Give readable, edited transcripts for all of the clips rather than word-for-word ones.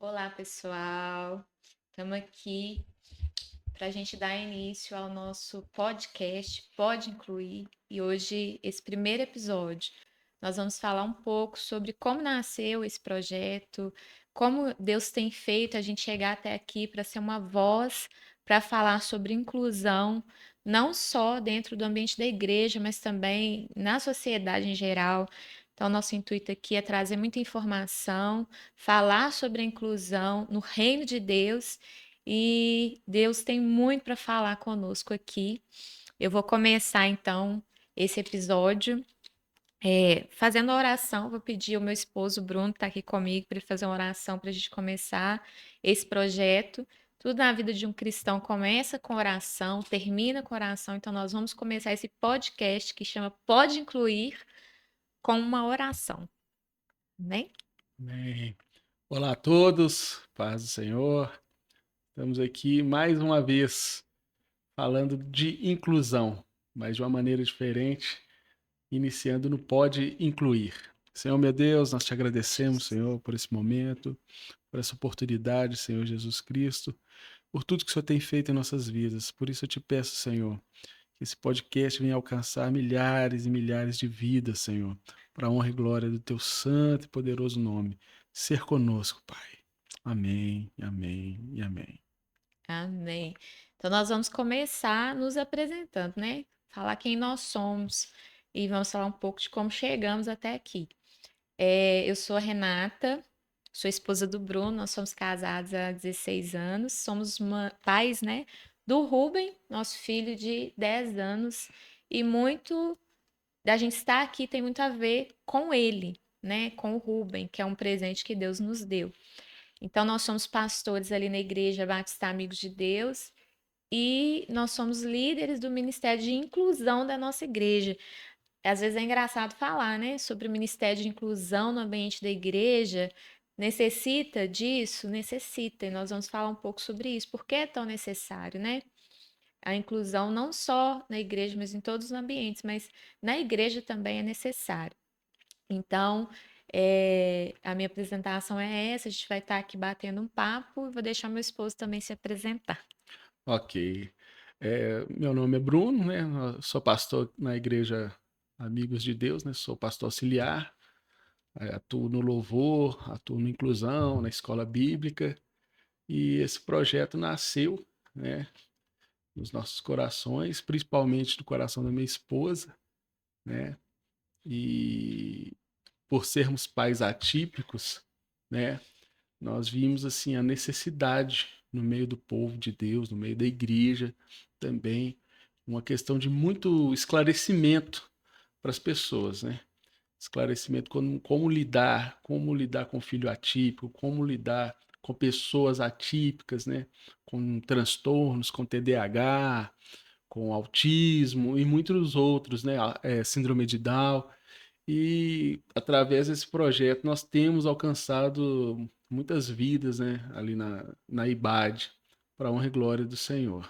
Olá, pessoal. Estamos aqui para a gente dar início ao nosso podcast Pode Incluir. E hoje, esse primeiro episódio, nós vamos falar um pouco sobre como nasceu esse projeto, como Deus tem feito a gente chegar até aqui para ser uma voz para falar sobre inclusão, não só dentro do ambiente da igreja, mas também na sociedade em geral. Então, nosso intuito aqui é trazer muita informação, falar sobre a inclusão no reino de Deus, e Deus tem muito para falar conosco aqui. Eu vou começar então esse episódio fazendo a oração. Vou pedir ao meu esposo Bruno, que está aqui comigo, para ele fazer uma oração para a gente começar esse projeto. Tudo na vida de um cristão começa com oração, termina com oração. Então, nós vamos começar esse podcast que chama Pode Incluir com uma oração, né? Amém. Olá a todos, paz do Senhor. Estamos aqui mais uma vez falando de inclusão, mas de uma maneira diferente, iniciando no Pode Incluir. Senhor meu Deus, nós te agradecemos, Senhor, por esse momento, por essa oportunidade, Senhor Jesus Cristo, por tudo que o Senhor tem feito em nossas vidas. Por isso eu te peço, Senhor, que esse podcast venha alcançar milhares e milhares de vidas, Senhor, para a honra e glória do teu santo e poderoso nome. Ser conosco, Pai. Amém, amém e amém. Amém. Então, nós vamos começar nos apresentando, né? Falar quem nós somos e vamos falar um pouco de como chegamos até aqui. Eu sou a Renata, sou esposa do Bruno, nós somos casados há 16 anos, somos pais, né, do Ruben, nosso filho de 10 anos, e muito da gente estar aqui tem muito a ver com ele, né, com o Ruben, que é um presente que Deus nos deu. Então, nós somos pastores ali na Igreja Batista Amigos de Deus e nós somos líderes do Ministério de Inclusão da nossa igreja. Às vezes é engraçado falar, né, sobre o Ministério de Inclusão no ambiente da igreja. Necessita disso? Necessita. E nós vamos falar um pouco sobre isso. Por que é tão necessário, né? A inclusão não só na igreja, mas em todos os ambientes, mas na igreja também é necessário. Então, a minha apresentação é essa. A gente vai estar aqui batendo um papo e vou deixar meu esposo também se apresentar. Ok. Meu nome é Bruno, né? Eu sou pastor na igreja Amigos de Deus, né? Sou pastor auxiliar, atuo no louvor, atuo na inclusão, na escola bíblica. E esse projeto nasceu, né, nos nossos corações, principalmente do coração da minha esposa, né? E por sermos pais atípicos, né, nós vimos assim a necessidade no meio do povo de Deus, no meio da igreja, também uma questão de muito esclarecimento para as pessoas, né? Esclarecimento como lidar com filho atípico, como lidar com pessoas atípicas, né? Com transtornos, com TDAH, com autismo e muitos outros, né? Síndrome de Down. E através desse projeto nós temos alcançado muitas vidas, né, ali na IBAD, para a honra e glória do Senhor.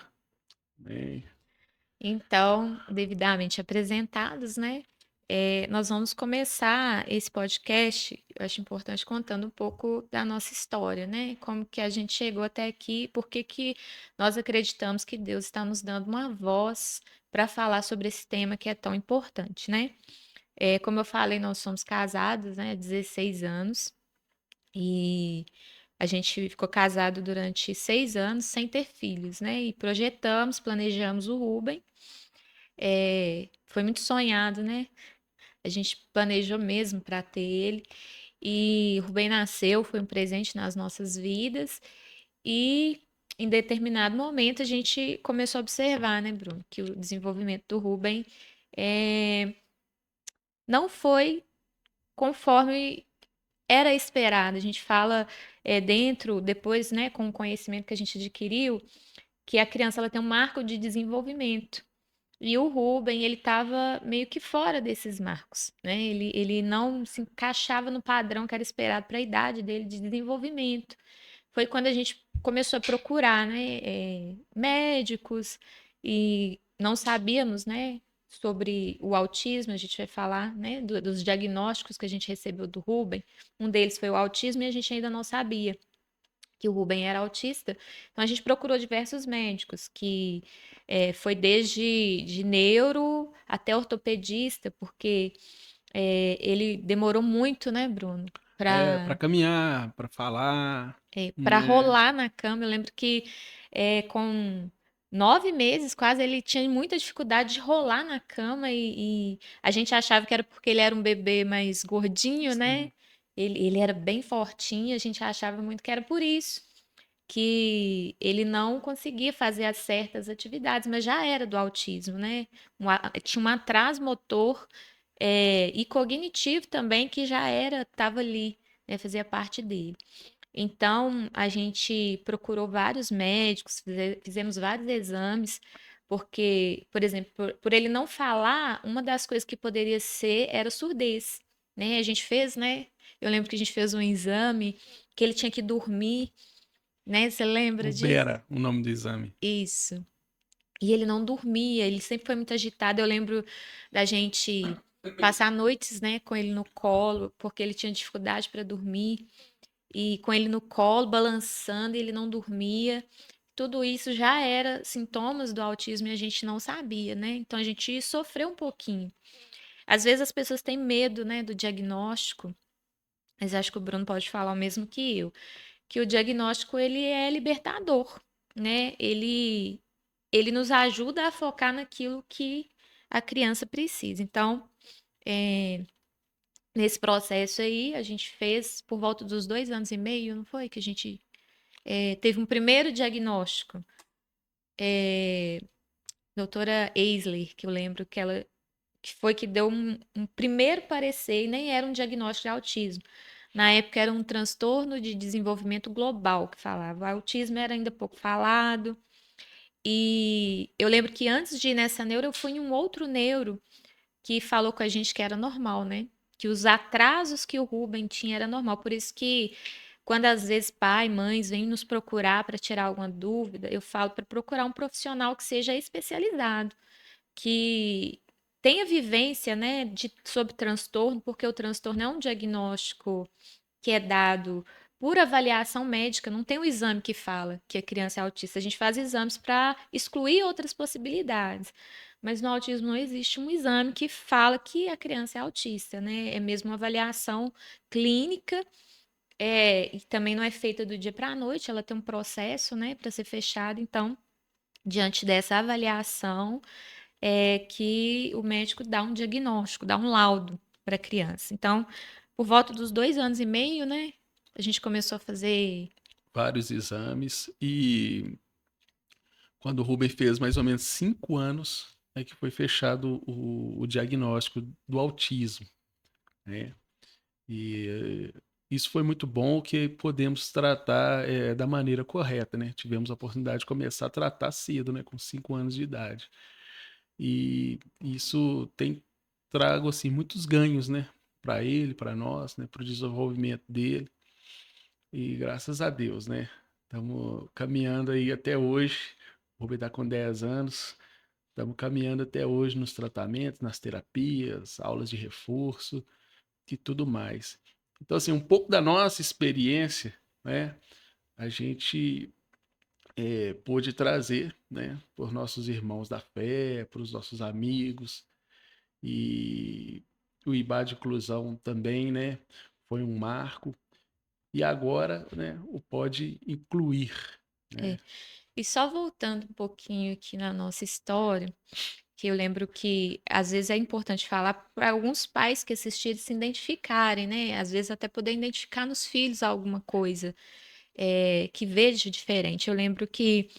Amém. Então, devidamente apresentados, né? Nós vamos começar esse podcast, eu acho importante, contando um pouco da nossa história, né? Como que a gente chegou até aqui, por que que nós acreditamos que Deus está nos dando uma voz para falar sobre esse tema que é tão importante, né? Como eu falei, nós somos casados, né, há 16 anos, e a gente ficou casado durante 6 anos sem ter filhos, né? E projetamos, planejamos o Ruben. Foi muito sonhado, né? A gente planejou mesmo para ter ele. E o Rubem nasceu, foi um presente nas nossas vidas. E em determinado momento a gente começou a observar, né, Bruno, que o desenvolvimento do Rubem eh, não foi conforme era esperado. A gente fala dentro, depois, né, com o conhecimento que a gente adquiriu, que a criança ela tem um marco de desenvolvimento. E o Ruben, ele estava meio que fora desses marcos, né? Ele não se encaixava no padrão que era esperado para a idade dele de desenvolvimento. Foi quando a gente começou a procurar, né, médicos e não sabíamos, né, sobre o autismo. A gente vai falar, né, dos diagnósticos que a gente recebeu do Ruben. Um deles foi o autismo e a gente ainda não sabia. que o Ruben era autista. Então a gente procurou diversos médicos, que foi desde de neuro até ortopedista, porque ele demorou muito, né, Bruno, Para para caminhar, para falar, para né? rolar na cama. Eu lembro que com 9 meses quase ele tinha muita dificuldade de rolar na cama e a gente achava que era porque ele era um bebê mais gordinho, né? Sim. Ele era bem fortinho, a gente achava muito que era por isso que ele não conseguia fazer as certas atividades, mas já era do autismo, né? Tinha um atraso motor e cognitivo também que já estava ali, né? Fazia parte dele. Então, a gente procurou vários médicos, fizemos vários exames, porque, por exemplo, por ele não falar, uma das coisas que poderia ser era surdez, né? A gente fez, né? Eu lembro que a gente fez um exame que ele tinha que dormir, né? Você lembra O disso? Bera, o nome do exame. Isso. E ele não dormia, ele sempre foi muito agitado. Eu lembro da gente passar noites, né, com ele no colo, porque ele tinha dificuldade para dormir e com ele no colo, balançando, e ele não dormia. Tudo isso já era sintomas do autismo e a gente não sabia, né? Então a gente sofreu um pouquinho. Às vezes as pessoas têm medo, né, do diagnóstico, mas acho que o Bruno pode falar o mesmo que eu, que o diagnóstico ele é libertador, né? Ele nos ajuda a focar naquilo que a criança precisa. Então, é, nesse processo aí, a gente fez por volta dos 2 anos e meio, não foi? Que a gente teve um primeiro diagnóstico. Doutora Eisler, que eu lembro que ela que foi que deu um primeiro parecer e nem era um diagnóstico de autismo. Na época era um transtorno de desenvolvimento global que falava. O autismo era ainda pouco falado. E eu lembro que antes de ir nessa neuro, eu fui em um outro neuro que falou com a gente que era normal, né? Que os atrasos que o Ruben tinha era normal. Por isso que quando às vezes pai, mães vêm nos procurar para tirar alguma dúvida, eu falo para procurar um profissional que seja especializado, que tenha vivência, né, sobre transtorno, porque o transtorno é um diagnóstico que é dado por avaliação médica, não tem um exame que fala que a criança é autista. A gente faz exames para excluir outras possibilidades. Mas no autismo não existe um exame que fala que a criança é autista, né? É mesmo uma avaliação clínica, e também não é feita do dia para a noite, ela tem um processo, né, para ser fechada. Então, diante dessa avaliação, é que o médico dá um diagnóstico, dá um laudo para a criança. Então, por volta dos 2 anos e meio, né? A gente começou a fazer. Vários exames. E quando o Ruben fez mais ou menos 5 anos, é que foi fechado o diagnóstico do autismo, né? E isso foi muito bom que podemos tratar da maneira correta, né? Tivemos a oportunidade de começar a tratar cedo, né? Com 5 anos de idade. E isso tem trago assim muitos ganhos, né? Para ele, para nós, né? Para o desenvolvimento dele. E graças a Deus, né? Estamos caminhando aí até hoje. O Rubem está com 10 anos. Estamos caminhando até hoje nos tratamentos, nas terapias, aulas de reforço e tudo mais. Então, assim, um pouco da nossa experiência, né? A gente pôde trazer, né? Por nossos irmãos da fé, para os nossos amigos. E o IBA de inclusão também, né? Foi um marco. E agora, né, o pode incluir, É. né? E só voltando um pouquinho aqui na nossa história, que eu lembro que às vezes é importante falar para alguns pais que assistirem se identificarem, né? Às vezes até poder identificar nos filhos alguma coisa que veja diferente. Eu lembro que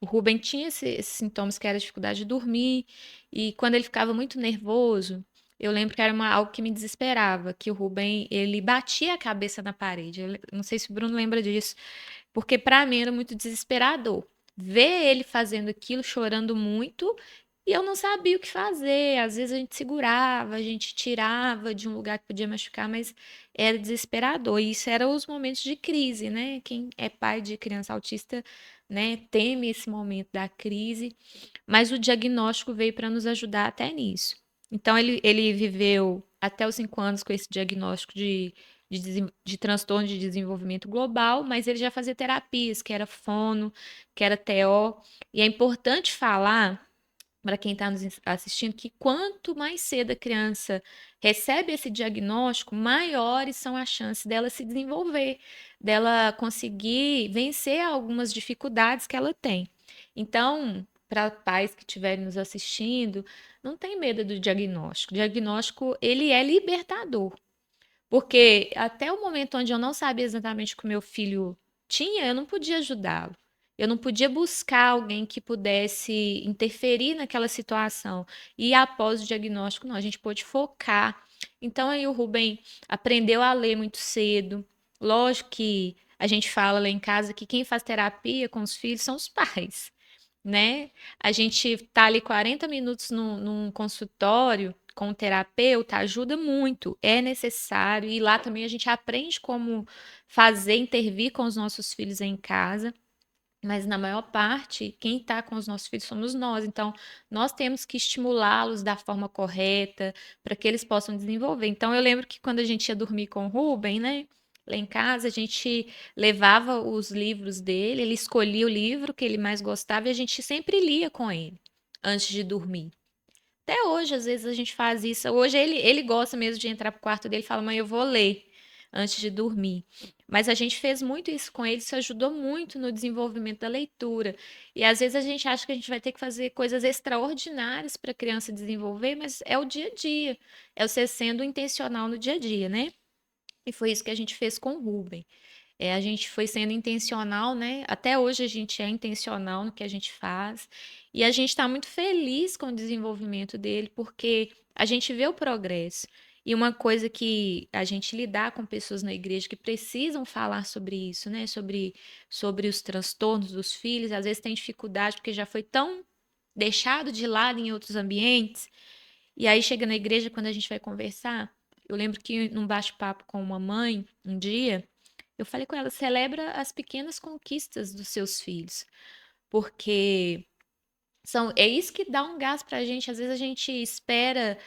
o Ruben tinha esses sintomas que era dificuldade de dormir, e quando ele ficava muito nervoso, eu lembro que era algo que me desesperava, que o Ruben, ele batia a cabeça na parede. Não sei se o Bruno lembra disso, porque para mim era muito desesperador. Ver ele fazendo aquilo, chorando muito, e eu não sabia o que fazer. Às vezes a gente segurava, a gente tirava de um lugar que podia machucar, mas era desesperador. E isso eram os momentos de crise, né? Quem é pai de criança autista, né, teme esse momento da crise, mas o diagnóstico veio para nos ajudar até nisso. Então ele viveu até os 5 anos com esse diagnóstico de de transtorno de desenvolvimento global, mas ele já fazia terapias, que era fono, que era TO. E é importante falar para quem está nos assistindo que quanto mais cedo a criança recebe esse diagnóstico, maiores são as chances dela se desenvolver, dela conseguir vencer algumas dificuldades que ela tem. Então, para pais que estiverem nos assistindo, não tem medo do diagnóstico. O diagnóstico, ele é libertador. Porque até o momento onde eu não sabia exatamente o que o meu filho tinha, eu não podia ajudá-lo. Eu não podia buscar alguém que pudesse interferir naquela situação. E após o diagnóstico, não, a gente pôde focar. Então aí o Rubem aprendeu a ler muito cedo. Lógico que a gente fala lá em casa que quem faz terapia com os filhos são os pais, né? A gente tá ali 40 minutos num consultório com o terapeuta ajuda muito, é necessário, e lá também a gente aprende como fazer, intervir com os nossos filhos em casa. Mas na maior parte, quem está com os nossos filhos somos nós. Então, nós temos que estimulá-los da forma correta para que eles possam desenvolver. Então, eu lembro que quando a gente ia dormir com o Ruben, né? Lá em casa, a gente levava os livros dele, ele escolhia o livro que ele mais gostava e a gente sempre lia com ele antes de dormir. Até hoje, às vezes, a gente faz isso. Hoje ele gosta mesmo de entrar pro quarto dele e fala, mãe, eu vou ler antes de dormir. Mas a gente fez muito isso com ele, isso ajudou muito no desenvolvimento da leitura. E às vezes a gente acha que a gente vai ter que fazer coisas extraordinárias para a criança desenvolver, mas é o dia a dia, é você sendo intencional no dia a dia, né? E foi isso que a gente fez com o Ruben. A gente foi sendo intencional, né? Até hoje a gente é intencional no que a gente faz. E a gente está muito feliz com o desenvolvimento dele, porque a gente vê o progresso. E uma coisa que a gente lidar com pessoas na igreja que precisam falar sobre isso, né? Sobre os transtornos dos filhos, às vezes tem dificuldade porque já foi tão deixado de lado em outros ambientes. E aí chega na igreja, quando a gente vai conversar, eu lembro que num bate-papo com uma mãe, um dia, eu falei com ela, celebra as pequenas conquistas dos seus filhos, porque é isso que dá um gás pra gente. Às vezes a gente espera,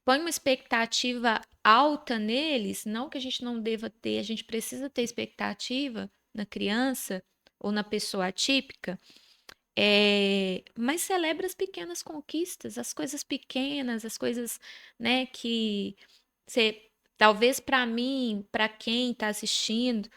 põe uma expectativa alta neles, não que a gente não deva ter, a gente precisa ter expectativa na criança ou na pessoa atípica, mas celebra as pequenas conquistas, as coisas pequenas, as coisas, né, que você, talvez para mim, para quem está assistindo,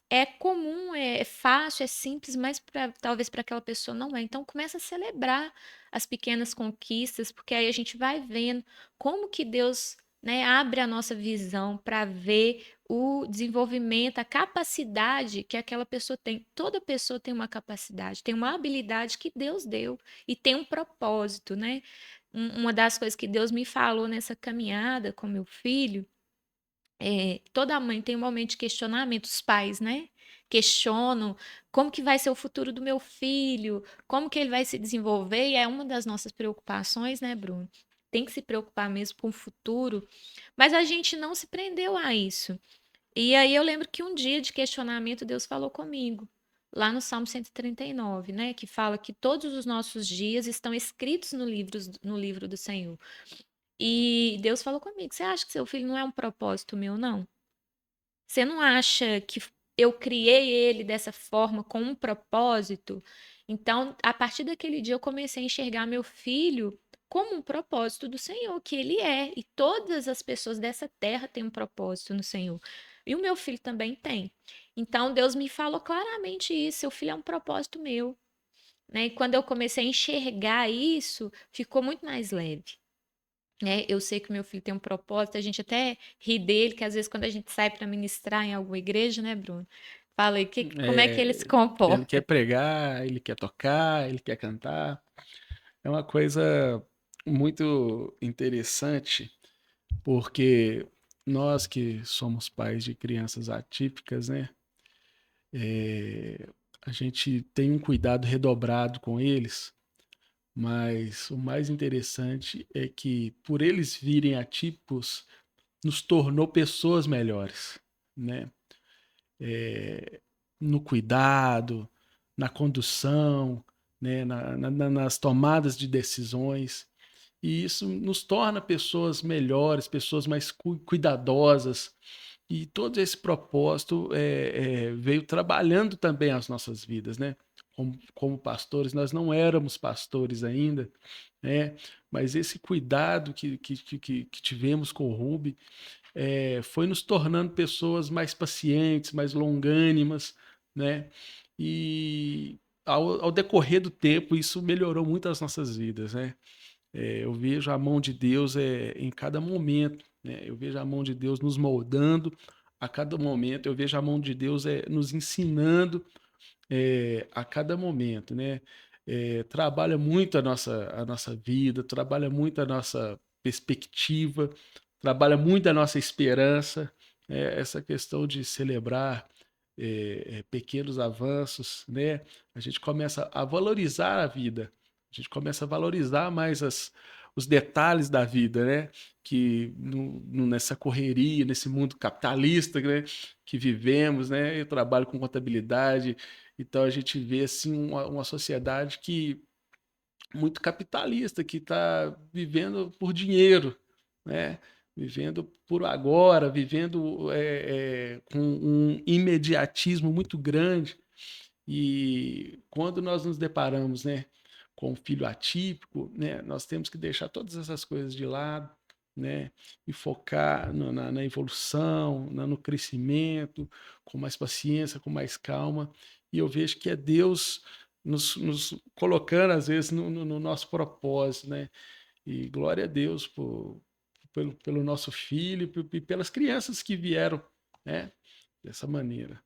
é comum, é fácil, é simples, mas talvez para aquela pessoa não é. Então começa a celebrar as pequenas conquistas, porque aí a gente vai vendo como que Deus, né, abre a nossa visão para ver o desenvolvimento, a capacidade que aquela pessoa tem. Toda pessoa tem uma capacidade, tem uma habilidade que Deus deu e tem um propósito, né? Uma das coisas que Deus me falou nessa caminhada com meu filho toda mãe tem um momento de questionamento, os pais, né? Questionam como que vai ser o futuro do meu filho, como que ele vai se desenvolver, e é uma das nossas preocupações, né, Bruno? Tem que se preocupar mesmo com o futuro, mas a gente não se prendeu a isso. E aí eu lembro que um dia de questionamento Deus falou comigo, lá no Salmo 139, né, que fala que todos os nossos dias estão escritos no livro do Senhor. E Deus falou comigo: você acha que seu filho não é um propósito meu, não? Você não acha que eu criei ele dessa forma com um propósito? Então, a partir daquele dia, eu comecei a enxergar meu filho como um propósito do Senhor, que ele é. E todas as pessoas dessa terra têm um propósito no Senhor. E o meu filho também tem. Então, Deus me falou claramente isso: seu filho é um propósito meu. Né? E quando eu comecei a enxergar isso, ficou muito mais leve. Né? Eu sei que o meu filho tem um propósito, a gente até ri dele, que às vezes quando a gente sai para ministrar em alguma igreja, né, Bruno? Fala aí, como é que ele se Ele quer comporta? pregar, ele quer tocar, ele quer cantar. É uma coisa muito interessante, porque nós que somos pais de crianças atípicas, né? A gente tem um cuidado redobrado com eles, mas o mais interessante é que, por eles virem atípicos, nos tornou pessoas melhores, né? No cuidado, na condução, né? Nas tomadas de decisões. E isso nos torna pessoas melhores, pessoas mais cuidadosas. E todo esse propósito veio trabalhando também as nossas vidas, né? Como pastores, nós não éramos pastores ainda, né? Mas esse cuidado que tivemos com o Rubi foi nos tornando pessoas mais pacientes, mais longânimas, né? E ao decorrer do tempo, isso melhorou muito as nossas vidas, né? Eu vejo a mão de Deus em cada momento, né? Eu vejo a mão de Deus nos moldando a cada momento, eu vejo a mão de Deus nos ensinando a cada momento, né? Trabalha muito a nossa vida, trabalha muito a nossa perspectiva, trabalha muito a nossa esperança, essa questão de celebrar pequenos avanços, né? A gente começa a valorizar a vida, a gente começa a valorizar mais os detalhes da vida, né? Que nessa correria, nesse mundo capitalista, né? Que vivemos, né? Eu trabalho com contabilidade, então a gente vê assim uma sociedade que muito capitalista, que está vivendo por dinheiro, né? Vivendo por agora, vivendo com um imediatismo muito grande. E quando nós nos deparamos, né, com um filho atípico, né, nós temos que deixar todas essas coisas de lado, né, e focar na evolução, no crescimento, com mais paciência, com mais calma. E eu vejo que é Deus nos colocando, às vezes, no nosso propósito, né? E glória a Deus pelo nosso filho e pelas crianças que vieram, né, dessa maneira.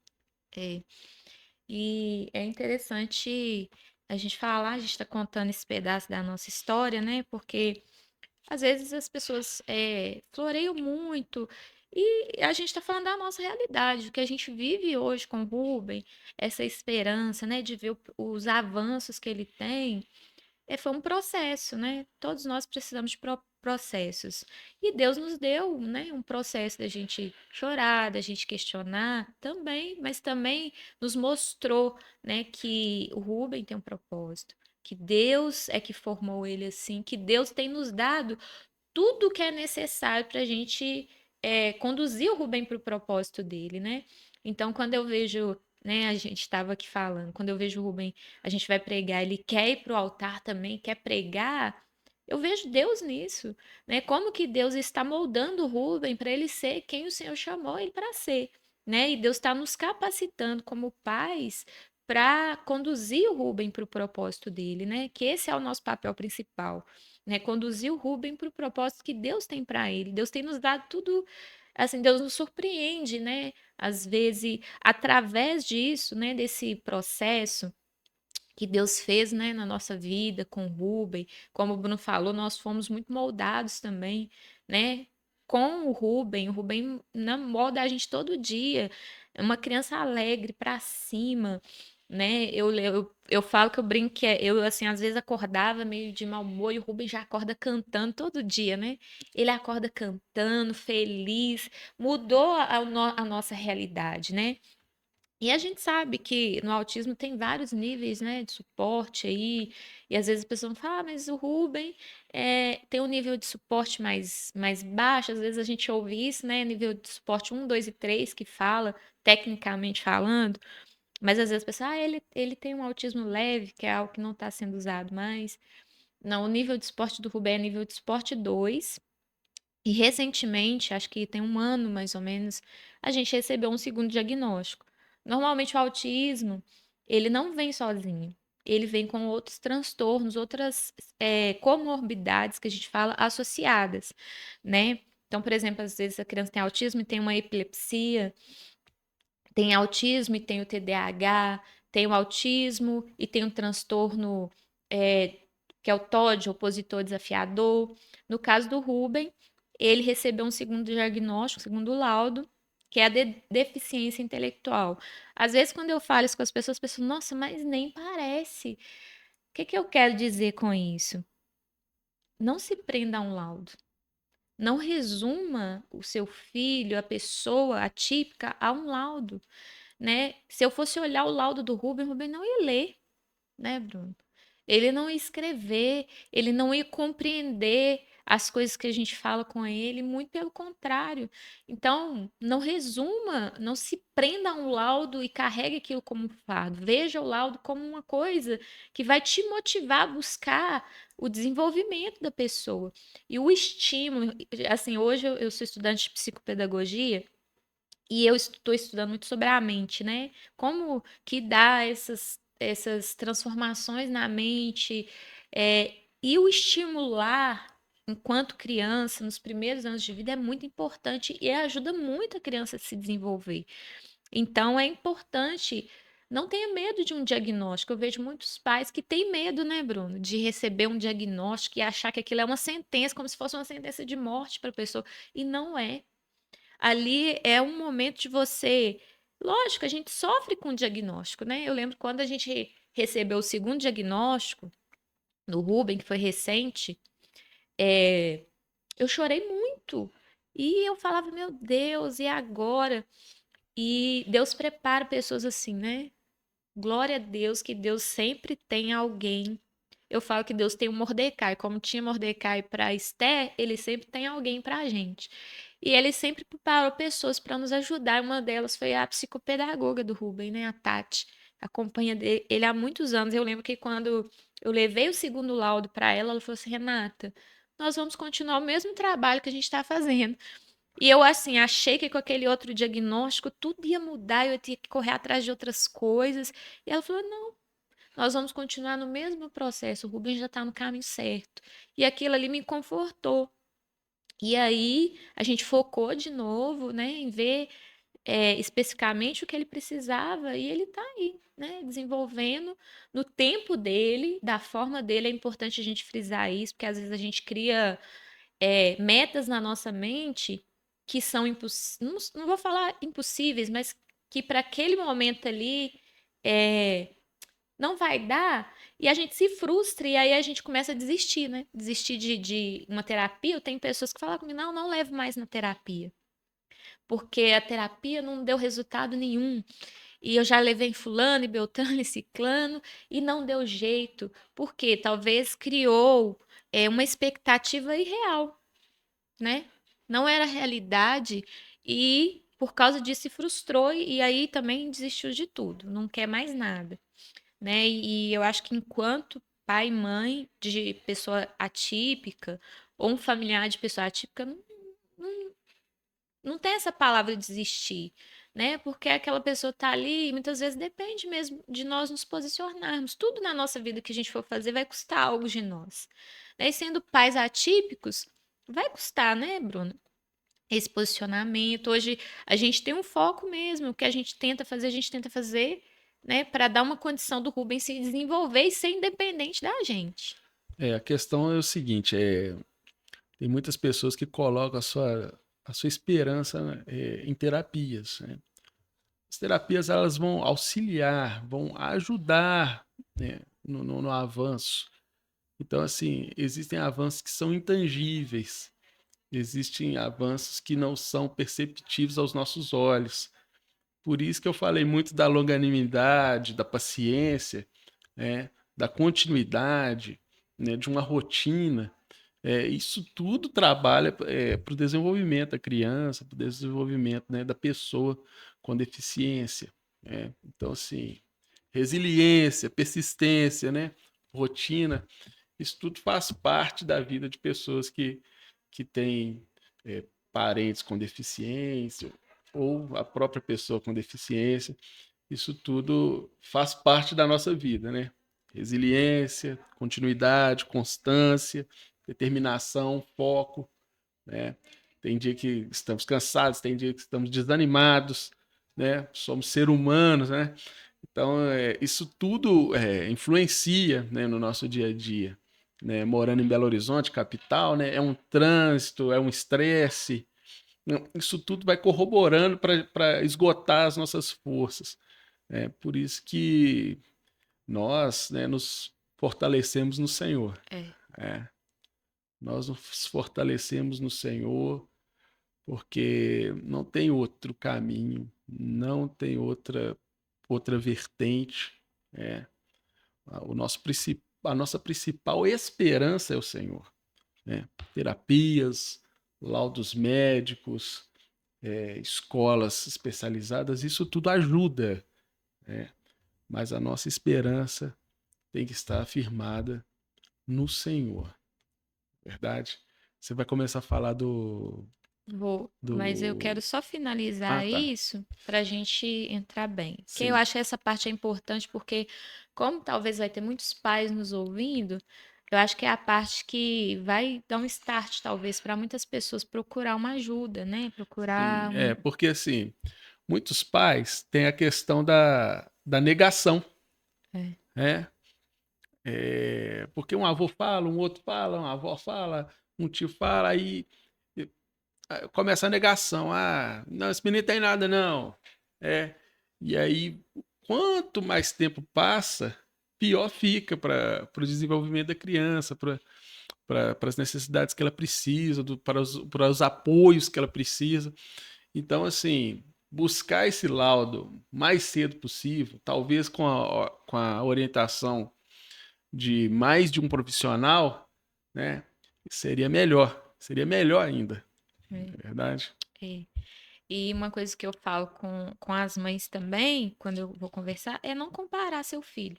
É. E é interessante a gente falar, a gente está contando esse pedaço da nossa história, né? Porque às vezes as pessoas floreiam muito e a gente está falando da nossa realidade, o que a gente vive hoje com o Rubem, essa esperança, né, de ver os avanços que ele tem. Foi um processo, né? Todos nós precisamos de processos. E Deus nos deu, né, um processo da gente chorar, da gente questionar também, mas também nos mostrou, né, que o Rubem tem um propósito, que Deus é que formou ele assim, que Deus tem nos dado tudo que é necessário para a gente conduzir o Rubem para o propósito dele, né? Então, quando eu vejo, né, a gente estava aqui falando, quando eu vejo o Rubem, a gente vai pregar, ele quer ir para o altar também, quer pregar, eu vejo Deus nisso, né? Como que Deus está moldando o Rubem para ele ser quem o Senhor chamou ele para ser, né? E Deus está nos capacitando como pais para conduzir o Rubem para o propósito dele, né? Que esse é o nosso papel principal, né? Conduzir o Rubem para o propósito que Deus tem para ele. Deus tem nos dado tudo, assim, Deus nos surpreende, né? Às vezes, através disso, né, desse processo que Deus fez, né, na nossa vida com o Rubem, como o Bruno falou, nós fomos muito moldados também, né? Com o Rubem molda a gente todo dia, é uma criança alegre para cima, né? Eu falo que eu brinco que eu assim às vezes acordava meio de mau humor e o Rubem já acorda cantando todo dia, né? Ele acorda cantando, feliz, mudou a nossa realidade, né? E a gente sabe que no autismo tem vários níveis, né, de suporte aí, e às vezes a pessoa fala, ah, mas o Rubem tem um nível de suporte mais baixo, às vezes a gente ouve isso, né, nível de suporte um 2 e 3 que fala, tecnicamente falando, mas às vezes a pessoa, ah, ele tem um autismo leve, que é algo que não está sendo usado mais. Não, o nível de suporte do Rubem é nível de suporte 2, e recentemente, acho que tem um ano mais ou menos, a gente recebeu um segundo diagnóstico. Normalmente o autismo, ele não vem sozinho. Ele vem com outros transtornos, outras comorbidades que a gente fala associadas, né? Então, por exemplo, às vezes a criança tem autismo e tem uma epilepsia, tem autismo e tem o TDAH, tem o autismo e tem um transtorno é, que é o TOD, opositor desafiador. No caso do Ruben, ele recebeu um segundo diagnóstico, um segundo laudo, que é a deficiência intelectual. Às vezes, quando eu falo isso com as pessoas, nossa, mas nem parece. O que que eu quero dizer com isso? Não se prenda a um laudo. Não resuma o seu filho, a pessoa atípica, a um laudo, né? Se eu fosse olhar o laudo do Rubem, o Rubem não ia ler, né, Bruno? ele não ia escrever, ele não ia compreender as coisas que a gente fala com ele, muito pelo contrário. Então, não resuma, não se prenda a um laudo e carregue aquilo como um fardo. Veja o laudo como uma coisa que vai te motivar a buscar o desenvolvimento da pessoa. E o estímulo, assim, hoje eu sou estudante de psicopedagogia. E eu estou estudando muito sobre a mente, né? Como que dá essas transformações na mente, e o estimular enquanto criança, nos primeiros anos de vida, é muito importante e ajuda muito a criança a se desenvolver. Então, é importante. Não tenha medo de um diagnóstico. Eu vejo muitos pais que têm medo, né, Bruno, de receber um diagnóstico e achar que aquilo é uma sentença, como se fosse uma sentença de morte para a pessoa. E não é. Ali é um momento de você. Lógico, a gente sofre com o diagnóstico, né? Eu lembro quando a gente recebeu o segundo diagnóstico, no Ruben, que foi recente, eu chorei muito. E eu falava, meu Deus, e agora? E Deus prepara pessoas assim, né? Glória a Deus que Deus sempre tem alguém. Eu falo que Deus tem um Mordecai, como tinha Mordecai para Esther, ele sempre tem alguém para a gente. E ele sempre preparou pessoas para nos ajudar. Uma delas foi a psicopedagoga do Ruben, né, a Tati. Acompanha ele há muitos anos. Eu lembro que quando eu levei o segundo laudo para ela, ela falou assim: Renata, nós vamos continuar o mesmo trabalho que a gente está fazendo. E eu, assim, achei que com aquele outro diagnóstico tudo ia mudar, eu ia ter que correr atrás de outras coisas. E ela falou: não, nós vamos continuar no mesmo processo, o Rubens já está no caminho certo. E aquilo ali me confortou. E aí a gente focou de novo, né, em ver especificamente o que ele precisava e ele está aí, né, desenvolvendo no tempo dele, da forma dele. É importante a gente frisar isso, porque às vezes a gente cria metas na nossa mente que são impossíveis, não vou falar impossíveis, mas que para aquele momento ali é, não vai dar, e a gente se frustra, e aí a gente começa a desistir, né? Desistir de uma terapia. Eu tenho pessoas que falam comigo, não, não levo mais na terapia, porque a terapia não deu resultado nenhum. E eu já levei em fulano e beltrano e ciclano e não deu jeito, porque talvez criou uma expectativa irreal, né? Não era realidade e por causa disso se frustrou e aí também desistiu de tudo, não quer mais nada, né? E eu acho que enquanto pai e mãe de pessoa atípica ou um familiar de pessoa atípica não, não tem essa palavra desistir, né? Porque aquela pessoa tá ali e muitas vezes depende mesmo de nós nos posicionarmos. Tudo na nossa vida que a gente for fazer vai custar algo de nós, né? E sendo pais atípicos, vai custar, né, Bruno? Esse posicionamento. Hoje a gente tem um foco mesmo, o que a gente tenta fazer, né, para dar uma condição do Rubens se desenvolver e ser independente da gente. A questão é o seguinte, tem muitas pessoas que colocam a sua esperança, né, em terapias, né? As terapias elas vão auxiliar, vão ajudar, né, no avanço. Então, assim, existem avanços que são intangíveis, existem avanços que não são perceptíveis aos nossos olhos. Por isso que eu falei muito da longanimidade, da paciência, né, da continuidade, né, de uma rotina. Isso tudo trabalha para o desenvolvimento da criança, para o desenvolvimento, né, da pessoa com deficiência. Né? Então, assim, resiliência, persistência, né, rotina, isso tudo faz parte da vida de pessoas que têm é, parentes com deficiência ou a própria pessoa com deficiência. Isso tudo faz parte da nossa vida, né? Resiliência, continuidade, constância, determinação, foco, né? Tem dia que estamos cansados, tem dia que estamos desanimados, né? Somos seres humanos, né? Então, isso tudo influencia, né, no nosso dia a dia. Né? Morando em Belo Horizonte, capital, né? É um trânsito, é um estresse. Isso tudo vai corroborando para esgotar as nossas forças. Por isso que nós, né, nos fortalecemos no Senhor. É. É. Nós nos fortalecemos no Senhor, porque não tem outro caminho, não tem outra vertente. É. O nosso a nossa principal esperança é o Senhor, né? Terapias, laudos médicos, escolas especializadas, isso tudo ajuda, né? Mas a nossa esperança tem que estar firmada no Senhor, verdade? Você vai começar a falar Vou, mas eu do... quero só Ah, finalizar tá. isso para a gente entrar bem. Porque eu Sim, acho que essa parte é importante, porque, como talvez vai ter muitos pais nos ouvindo, eu acho que é a parte que vai dar um start, talvez, para muitas pessoas procurar uma ajuda, né? sim. Procurar É, um. porque assim, muitos pais têm a questão da negação, É, né? Porque um avô fala, um outro fala, uma avó fala, um tio fala, aí começa a negação. Ah, não, esse menino tem nada, não. É. E aí, quanto mais tempo passa, pior fica para o desenvolvimento da criança, para as necessidades que ela precisa, para os apoios que ela precisa. Então, assim, buscar esse laudo mais cedo possível, talvez com a orientação de mais de um profissional, né? Seria melhor ainda, é, é verdade? é. E uma coisa que eu falo com as mães também, quando eu vou conversar, é não comparar seu filho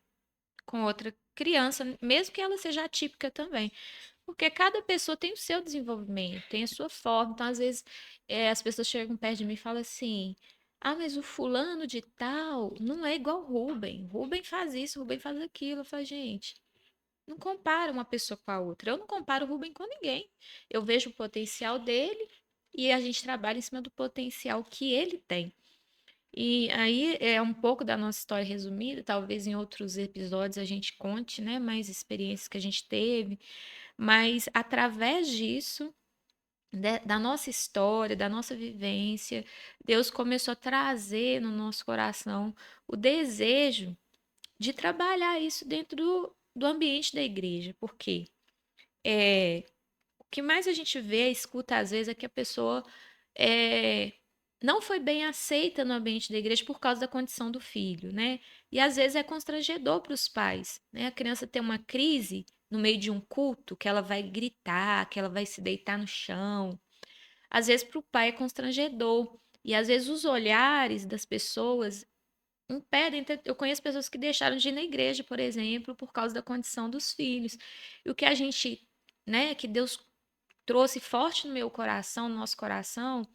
com outra criança, mesmo que ela seja atípica também. Porque cada pessoa tem o seu desenvolvimento, tem a sua forma. Então, às vezes, as pessoas chegam perto de mim e falam assim: Ah, mas o fulano de tal não é igual o Rubem. Rubem faz isso, Rubem faz aquilo. Eu falo, gente, não compara uma pessoa com a outra. Eu não comparo o Rubem com ninguém. Eu vejo o potencial dele e a gente trabalha em cima do potencial que ele tem. E aí é um pouco da nossa história resumida, talvez em outros episódios a gente conte, né, mais experiências que a gente teve, mas através disso, da nossa história, da nossa vivência, Deus começou a trazer no nosso coração o desejo de trabalhar isso dentro do ambiente da igreja. Por quê? É, o que mais a gente vê, escuta às vezes, é que a pessoa é, não foi bem aceita no ambiente da igreja por causa da condição do filho, né? E às vezes é constrangedor para os pais, né? A criança tem uma crise no meio de um culto, que ela vai gritar, que ela vai se deitar no chão. Às vezes para o pai é constrangedor. E às vezes os olhares das pessoas impedem. Eu conheço pessoas que deixaram de ir na igreja, por exemplo, por causa da condição dos filhos. E o que a gente, né, que Deus trouxe forte no meu coração, no nosso coração,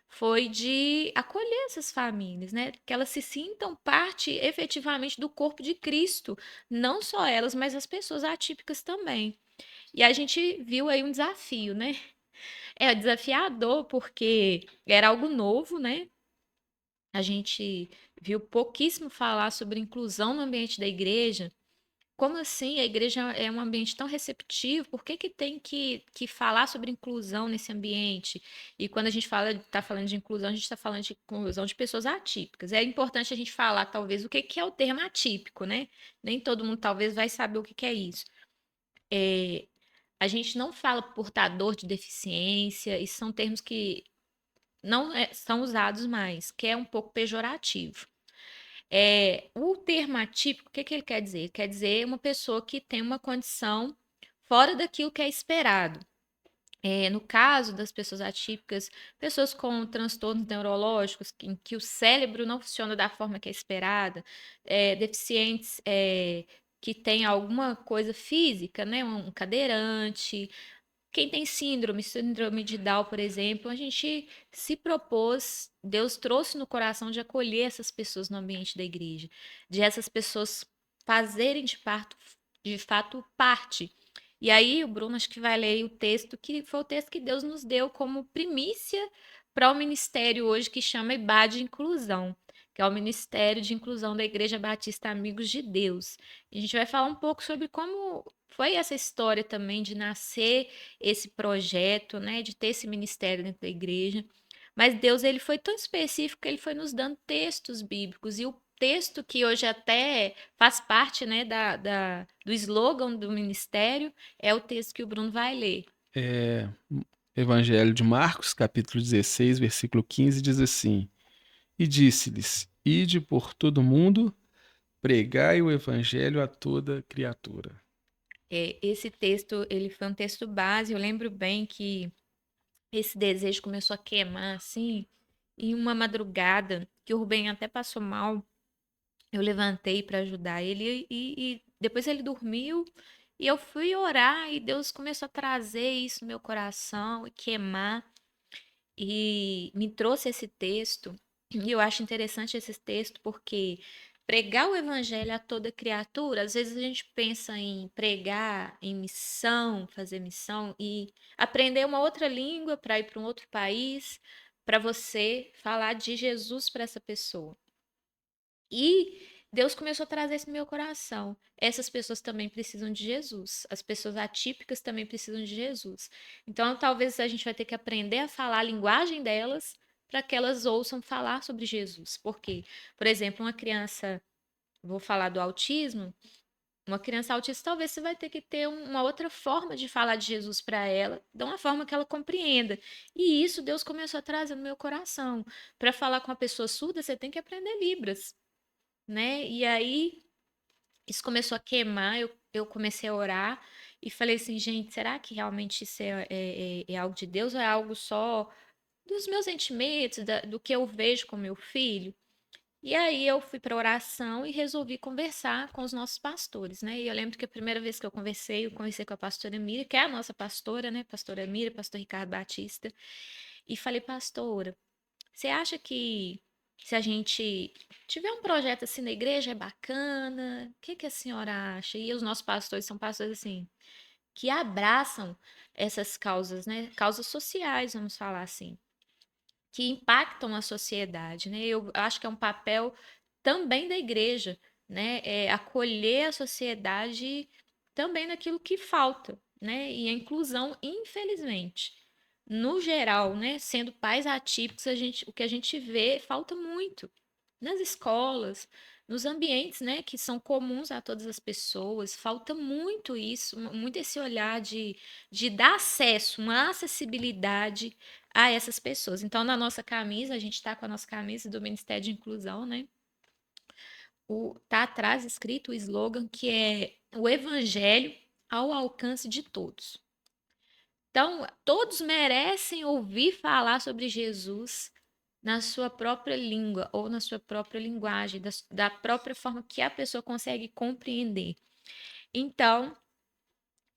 foi de acolher essas famílias, né? Que elas se sintam parte efetivamente do corpo de Cristo, não só elas, mas as pessoas atípicas também. E a gente viu aí um desafio, né? É desafiador porque era algo novo, né? A gente viu pouquíssimo falar sobre inclusão no ambiente da igreja. Como assim? A igreja é um ambiente tão receptivo, por que que tem que falar sobre inclusão nesse ambiente? E quando a gente fala, está falando de inclusão, a gente está falando de inclusão de pessoas atípicas. É importante a gente falar, talvez, o que que é o termo atípico, né? Nem todo mundo talvez vai saber o que que é isso. É, a gente não fala portador de deficiência, e são termos que não são usados mais, que é um pouco pejorativo. O termo atípico, o que que ele quer dizer? Quer dizer uma pessoa que tem uma condição fora daquilo que é esperado. No caso das pessoas atípicas, pessoas com transtornos neurológicos, em que o cérebro não funciona da forma que é esperada, deficientes que têm alguma coisa física, né? Um cadeirante, quem tem síndrome de Down, por exemplo, a gente se propôs, Deus trouxe no coração de acolher essas pessoas no ambiente da igreja, de essas pessoas fazerem de fato parte. E aí o Bruno acho que vai ler o texto que foi o texto que Deus nos deu como primícia para o ministério hoje que chama IBAD Inclusão, que é o Ministério de Inclusão da Igreja Batista Amigos de Deus. E a gente vai falar um pouco sobre como foi essa história também de nascer esse projeto, né, de ter esse ministério dentro da igreja. Mas Deus, ele foi tão específico que ele foi nos dando textos bíblicos. E o texto que hoje até faz parte, né, do slogan do ministério é o texto que o Bruno vai ler. É, Evangelho de Marcos, capítulo 16, versículo 15, diz assim: E disse-lhes: Ide por todo mundo, pregai o evangelho a toda criatura. Esse texto, ele foi um texto base. Eu lembro bem que esse desejo começou a queimar, assim, em uma madrugada, que o Rubem até passou mal. Eu levantei para ajudar ele e depois ele dormiu e eu fui orar e Deus começou a trazer isso no meu coração e queimar e me trouxe esse texto. E eu acho interessante esse texto porque pregar o evangelho a toda criatura, às vezes a gente pensa em pregar, em missão, fazer missão e aprender uma outra língua para ir para um outro país, para você falar de Jesus para essa pessoa. E Deus começou a trazer isso no meu coração. Essas pessoas também precisam de Jesus. As pessoas atípicas também precisam de Jesus. Então, talvez a gente vai ter que aprender a falar a linguagem delas para que elas ouçam falar sobre Jesus. Por quê? Por exemplo, uma criança, vou falar do autismo, uma criança autista talvez você vai ter que ter uma outra forma de falar de Jesus para ela, de uma forma que ela compreenda. E isso Deus começou a trazer no meu coração. Para falar com uma pessoa surda, você tem que aprender Libras, né? E aí isso começou a queimar, eu comecei a orar e falei assim, gente, será que realmente isso é algo de Deus ou é algo só dos meus sentimentos, do que eu vejo com meu filho? E aí eu fui para oração e resolvi conversar com os nossos pastores, né? E eu lembro que a primeira vez que eu conversei com a pastora Mira, que é a nossa pastora, né? Pastora Mira, pastor Ricardo Batista, e falei, pastora, você acha que se a gente tiver um projeto assim na igreja é bacana? O que que a senhora acha? E os nossos pastores são pastores assim que abraçam essas causas, né? Causas sociais, vamos falar assim, que impactam a sociedade, né? Eu acho que é um papel também da igreja, né? É acolher a sociedade também naquilo que falta, né? E a inclusão, infelizmente, no geral, né? Sendo pais atípicos, o que a gente vê falta muito nas escolas, nos ambientes, né? Que são comuns a todas as pessoas, falta muito isso, muito esse olhar de dar acesso, uma acessibilidade a essas pessoas. Então, na nossa camisa, a gente está com a nossa camisa do Ministério de Inclusão, né? Tá atrás escrito o slogan que é o Evangelho ao alcance de todos. Então, todos merecem ouvir falar sobre Jesus na sua própria língua ou na sua própria linguagem, da própria forma que a pessoa consegue compreender. Então,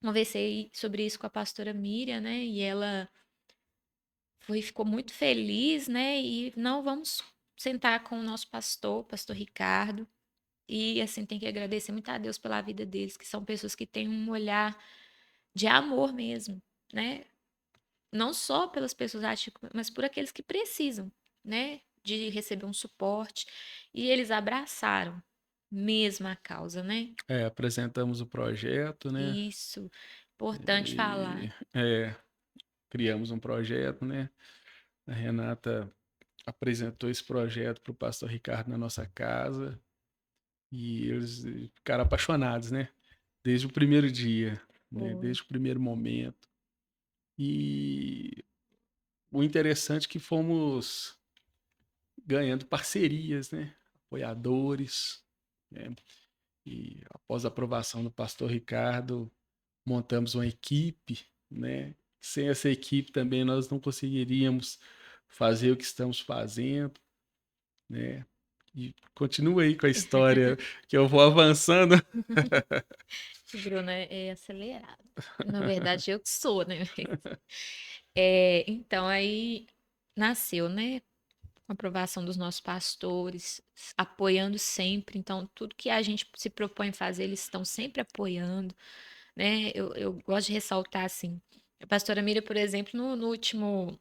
conversei sobre isso com a pastora Miriam, né? E ela ficou muito feliz, né? E não vamos sentar com o nosso pastor, pastor Ricardo. E assim, tem que agradecer muito a Deus pela vida deles, que são pessoas que têm um olhar de amor mesmo, né? Não só pelas pessoas atípicas, mas por aqueles que precisam, né? De receber um suporte. E eles abraçaram mesmo a causa, né? Apresentamos o projeto, né? Isso, importante E falar. criamos um projeto, né? A Renata apresentou esse projeto para o pastor Ricardo na nossa casa e eles ficaram apaixonados, né? Desde o primeiro dia, né? Foi. Desde o primeiro momento. E o interessante é que fomos ganhando parcerias, né? Apoiadores, né? E após a aprovação do pastor Ricardo, montamos uma equipe, né? Sem essa equipe também nós não conseguiríamos fazer o que estamos fazendo, né? E continua aí com a história que eu vou avançando. O Bruno é acelerado. Na verdade, eu que sou, né? Então, aí nasceu, né? Com a aprovação dos nossos pastores, apoiando sempre. Então, tudo que a gente se propõe a fazer, eles estão sempre apoiando, né? Eu gosto de ressaltar, assim, a pastora Mira, por exemplo, no último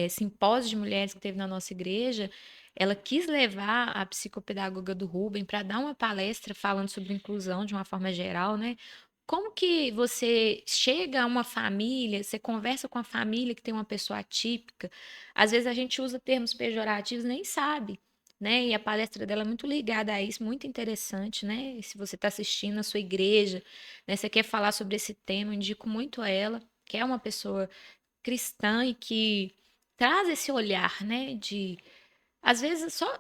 simpósio de mulheres que teve na nossa igreja, ela quis levar a psicopedagoga do Rubem para dar uma palestra falando sobre inclusão de uma forma geral, né? Como que você chega a uma família, você conversa com a família que tem uma pessoa atípica, às vezes a gente usa termos pejorativos, nem sabe, né? E a palestra dela é muito ligada a isso, muito interessante, né? E se você está assistindo na sua igreja, né, você quer falar sobre esse tema, eu indico muito a ela, que é uma pessoa cristã e que traz esse olhar, né, Às vezes, só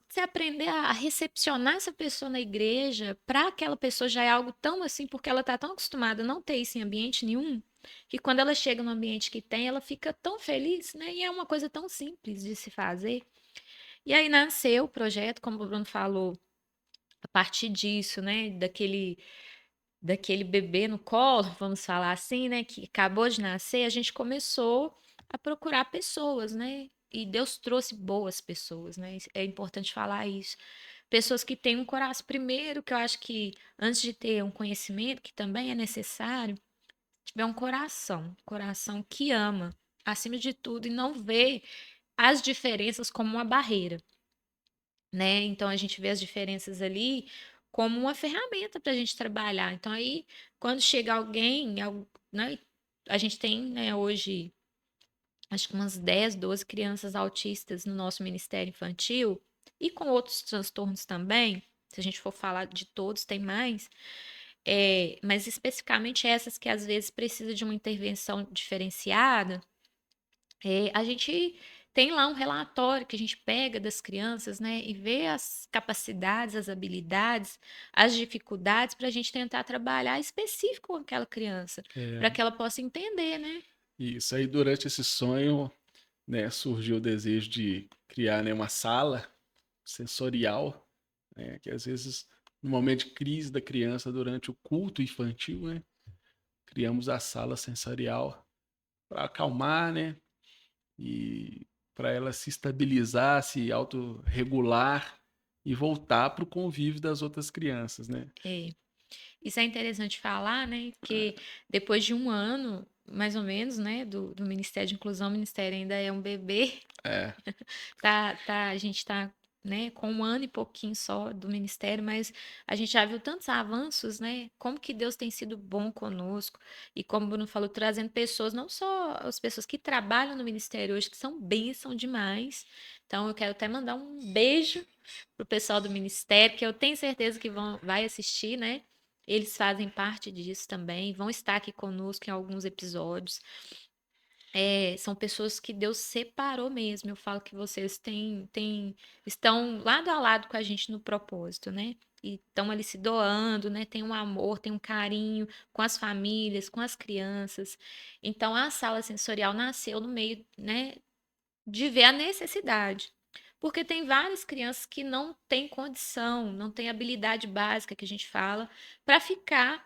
você aprender a recepcionar essa pessoa na igreja, para aquela pessoa já é algo tão assim, porque ela está tão acostumada a não ter isso em ambiente nenhum, que quando ela chega no ambiente que tem, ela fica tão feliz, né? E é uma coisa tão simples de se fazer. E aí nasceu o projeto, como o Bruno falou, a partir disso, né? Daquele bebê no colo, vamos falar assim, né, que acabou de nascer, a gente começou a procurar pessoas, né? E Deus trouxe boas pessoas, né? É importante falar isso. Pessoas que têm um coração, primeiro, que eu acho que antes de ter um conhecimento, que também é necessário, tiver um coração que ama, acima de tudo, e não vê as diferenças como uma barreira, né? Então a gente vê as diferenças ali como uma ferramenta para a gente trabalhar. Então aí, quando chega alguém, né? A gente tem, né, hoje, acho que umas 10, 12 crianças autistas no nosso Ministério Infantil e com outros transtornos também. Se a gente for falar de todos, tem mais. Mas especificamente essas que às vezes precisam de uma intervenção diferenciada. A gente tem lá um relatório que a gente pega das crianças, né, e vê as capacidades, as habilidades, as dificuldades para a gente tentar trabalhar específico com aquela criança, É, para que ela possa entender, né? isso aí, durante esse sonho, né, surgiu o desejo de criar, né, uma sala sensorial, né, que às vezes, no momento de crise da criança, durante o culto infantil, né, criamos a sala sensorial para acalmar, né, e para ela se estabilizar, se autorregular e voltar para o convívio das outras crianças, né? É. Isso é interessante falar, né? Porque depois de um ano, mais ou menos, né, do Ministério de Inclusão, o Ministério ainda é um bebê. É, A gente tá, né, com um ano e pouquinho só do ministério, mas a gente já viu tantos avanços, né? Como que Deus tem sido bom conosco e como o Bruno falou, trazendo pessoas, não só as pessoas que trabalham no ministério hoje, que são bênção demais. Então eu quero até mandar um beijo pro pessoal do ministério, que eu tenho certeza que vai assistir, né? Eles fazem parte disso também, vão estar aqui conosco em alguns episódios. São pessoas que Deus separou mesmo. Eu falo que vocês estão lado a lado com a gente no propósito, né? E estão ali se doando, né? Tem um amor, tem um carinho com as famílias, com as crianças. Então, a sala sensorial nasceu no meio, né, de ver a necessidade. Porque tem várias crianças que não têm condição, não têm habilidade básica que a gente fala, para ficar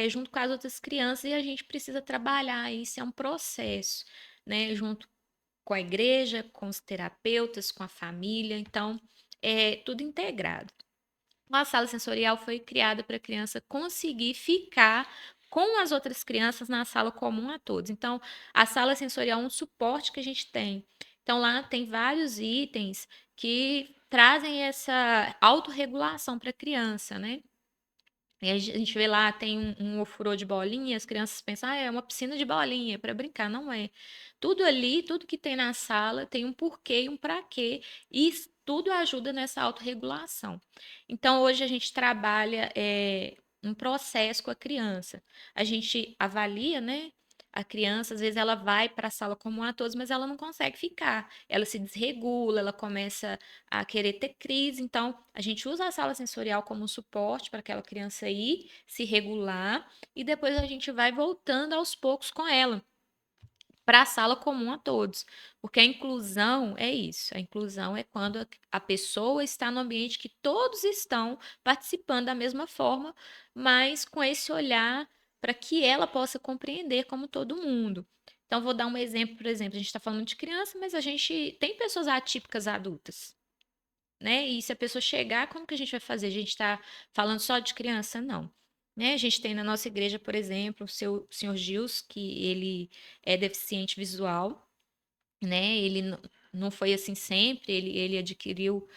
junto com as outras crianças e a gente precisa trabalhar isso, é um processo, né? Junto com a igreja, com os terapeutas, com a família, então é tudo integrado. A sala sensorial foi criada para a criança conseguir ficar com as outras crianças na sala comum a todos. Então, a sala sensorial é um suporte que a gente tem. Então, lá tem vários itens que trazem essa autorregulação para a criança, né? E a gente vê lá, tem um ofurô de bolinha, as crianças pensam, é uma piscina de bolinha para brincar. Não é. Tudo ali, tudo que tem na sala, tem um porquê e um para quê, e tudo ajuda nessa autorregulação. Então, hoje a gente trabalha um processo com a criança. A gente avalia, né? A criança, às vezes, ela vai para a sala comum a todos, mas ela não consegue ficar. Ela se desregula, ela começa a querer ter crise. Então, a gente usa a sala sensorial como um suporte para aquela criança ir se regular e depois a gente vai voltando aos poucos com ela para a sala comum a todos. Porque a inclusão é isso. A inclusão é quando a pessoa está no ambiente que todos estão participando da mesma forma, mas com esse olhar para que ela possa compreender como todo mundo. Então, vou dar um exemplo, por exemplo, a gente está falando de criança, mas a gente tem pessoas atípicas adultas, né? E se a pessoa chegar, como que a gente vai fazer? A gente está falando só de criança? Não. Né? A gente tem na nossa igreja, por exemplo, o seu senhor Gils, que ele é deficiente visual, né? Ele não foi assim sempre, ele adquiriu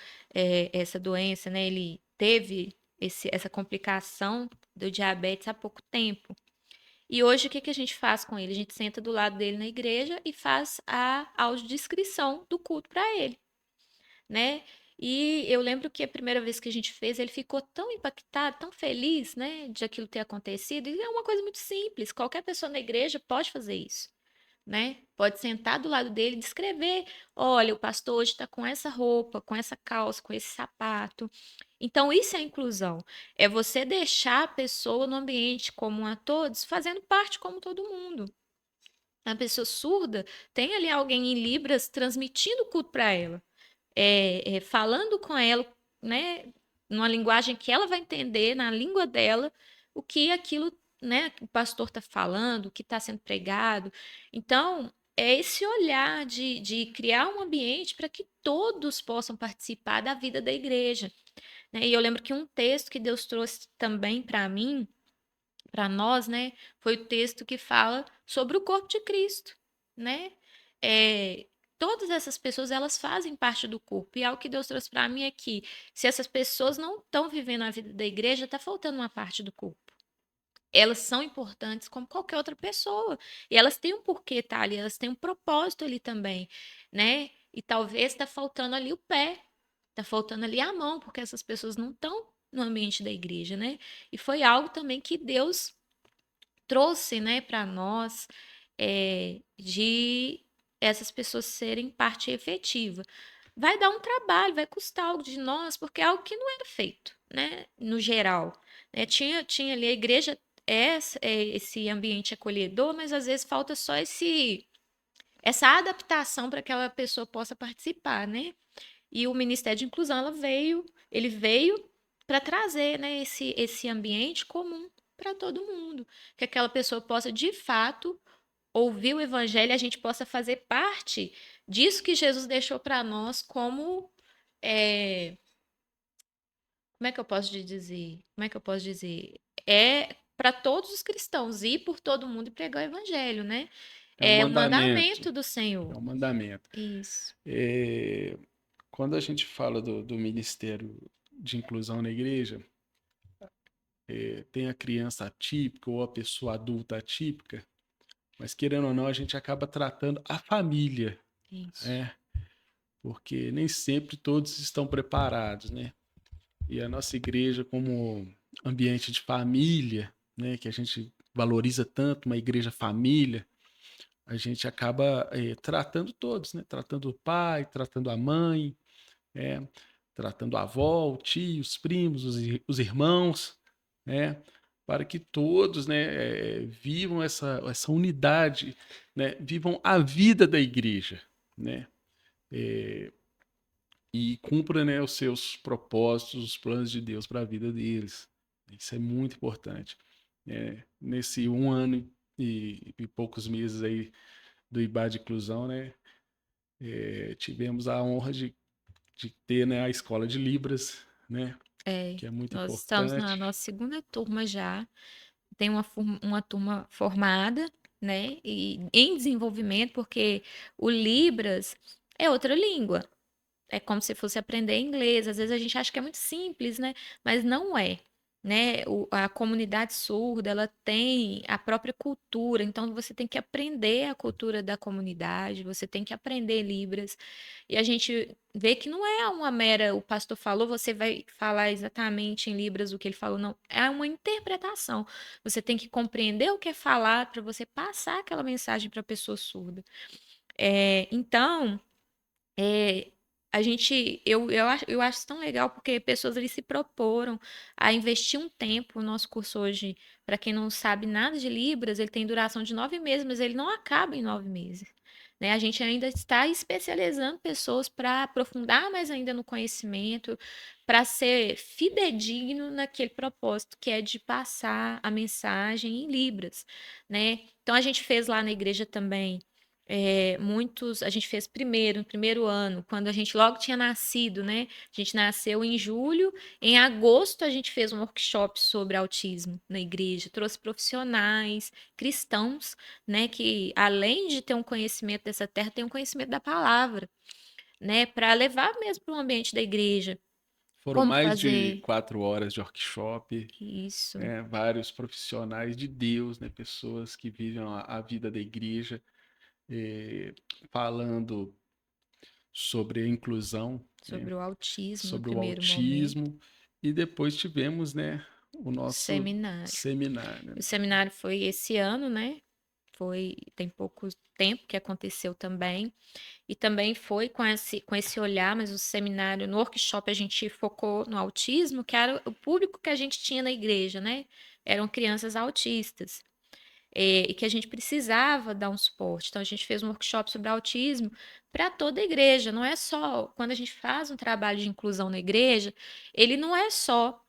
essa doença, né? Ele teve essa complicação do diabetes há pouco tempo. E hoje o que que a gente faz com ele? A gente senta do lado dele na igreja e faz a audiodescrição do culto para ele, né? E eu lembro que a primeira vez que a gente fez, ele ficou tão impactado, tão feliz, né, de aquilo ter acontecido. E é uma coisa muito simples, qualquer pessoa na igreja pode fazer isso. né? Pode sentar do lado dele e descrever: olha, o pastor hoje está com essa roupa, com essa calça, com esse sapato. Então, isso é inclusão. É você deixar a pessoa no ambiente comum a todos, fazendo parte como todo mundo. A pessoa surda tem ali alguém em Libras transmitindo o culto para ela, falando com ela, né, numa linguagem que ela vai entender, na língua dela, o que aquilo, né, o pastor está falando, o que está sendo pregado. Então, é esse olhar de criar um ambiente para que todos possam participar da vida da igreja, né? E eu lembro que um texto que Deus trouxe também para mim, para nós, né, foi o texto que fala sobre o corpo de Cristo, né? É, todas essas pessoas, elas fazem parte do corpo. E algo que Deus trouxe para mim é que se essas pessoas não estão vivendo a vida da igreja, está faltando uma parte do corpo. Elas são importantes como qualquer outra pessoa. E elas têm um porquê estar ali, elas têm um propósito ali também, né? E talvez está faltando ali o pé, está faltando ali a mão, porque essas pessoas não estão no ambiente da igreja, né? E foi algo também que Deus trouxe, né, para nós, de essas pessoas serem parte efetiva. Vai dar um trabalho, vai custar algo de nós, porque é algo que não era feito, né, no geral. Né? Tinha ali a igreja, esse ambiente acolhedor, mas às vezes falta só essa adaptação para que aquela pessoa possa participar, né? E o Ministério de Inclusão, ele veio para trazer, né, esse ambiente comum para todo mundo, que aquela pessoa possa de fato ouvir o evangelho e a gente possa fazer parte disso que Jesus deixou para nós como é, como é que eu posso te dizer? Como é que eu posso dizer? É para todos os cristãos ir por todo mundo e pregar o evangelho, né? É um É o mandamento, mandamento do é Senhor. um mandamento. Isso. É, quando a gente fala do Ministério de Inclusão na igreja, tem a criança atípica ou a pessoa adulta atípica, mas querendo ou não, a gente acaba tratando a família, Isso. né? Porque nem sempre todos estão preparados, né? E a nossa igreja, como ambiente de família, né, que a gente valoriza tanto, uma igreja família, a gente acaba tratando todos, né? Tratando o pai, tratando a mãe, é, tratando a avó, o tio, os primos, os irmãos, né? Para que todos, né, vivam essa unidade, né? Vivam a vida da igreja, né? É, e cumpra, né, os seus propósitos, os planos de Deus para a vida deles. Isso é muito importante. Nesse um ano e poucos meses aí do IBA de Inclusão, né, tivemos a honra de ter, né, a escola de Libras, né, É, que é muito nós estamos na importante. nossa segunda turma já. Tem uma turma formada, né? E em desenvolvimento, porque o Libras é outra língua. É como se fosse aprender inglês. Às vezes a gente acha que é muito simples, né? Mas não é. Né? A comunidade surda, ela tem a própria cultura, então você tem que aprender a cultura da comunidade, você tem que aprender Libras. E a gente vê que não é uma mera, o pastor falou, você vai falar exatamente em Libras o que ele falou, não. É uma interpretação. Você tem que compreender o que é falar para você passar aquela mensagem para a pessoa surda. Então, é, eu acho tão legal porque pessoas ali se proporam a investir um tempo. O nosso curso hoje, para quem não sabe nada de Libras, ele tem duração de 9 meses, mas ele não acaba em 9 meses. Né? A gente ainda está especializando pessoas para aprofundar mais ainda no conhecimento, para ser fidedigno naquele propósito que é de passar a mensagem em Libras, né? Então a gente fez lá na igreja também a gente fez no primeiro ano, quando a gente logo tinha nascido, né? A gente nasceu em julho, em agosto a gente fez um workshop sobre autismo na igreja, trouxe profissionais cristãos, né? Que além de ter um conhecimento dessa terra, tem um conhecimento da palavra, né? Para levar mesmo para o ambiente da igreja. Foram Como mais de fazer 4 horas de workshop, isso? né, vários profissionais de Deus, né, pessoas que vivem a vida da igreja, eh, falando sobre a inclusão, né, Sobre o autismo no sobre o primeiro momento. autismo, e depois tivemos, né, o nosso Seminário. seminário. O seminário foi esse ano, né? tem pouco tempo que aconteceu também. E também foi com esse olhar, mas o seminário, no workshop, a gente focou no autismo, que era o público que a gente tinha na igreja, né? Eram crianças autistas, e que a gente precisava dar um suporte. Então, a gente fez um workshop sobre autismo para toda a igreja. Não é só quando a gente faz um trabalho de inclusão na igreja, ele não é só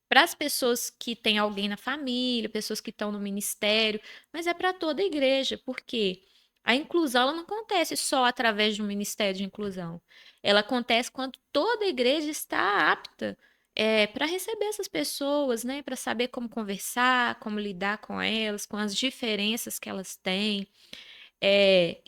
para as pessoas que têm alguém na família, pessoas que estão no ministério, mas é para toda a igreja, porque a inclusão ela não acontece só através de um ministério de inclusão. Ela acontece quando toda a igreja está apta para receber essas pessoas, né? Para saber como conversar, como lidar com elas, com as diferenças que elas têm.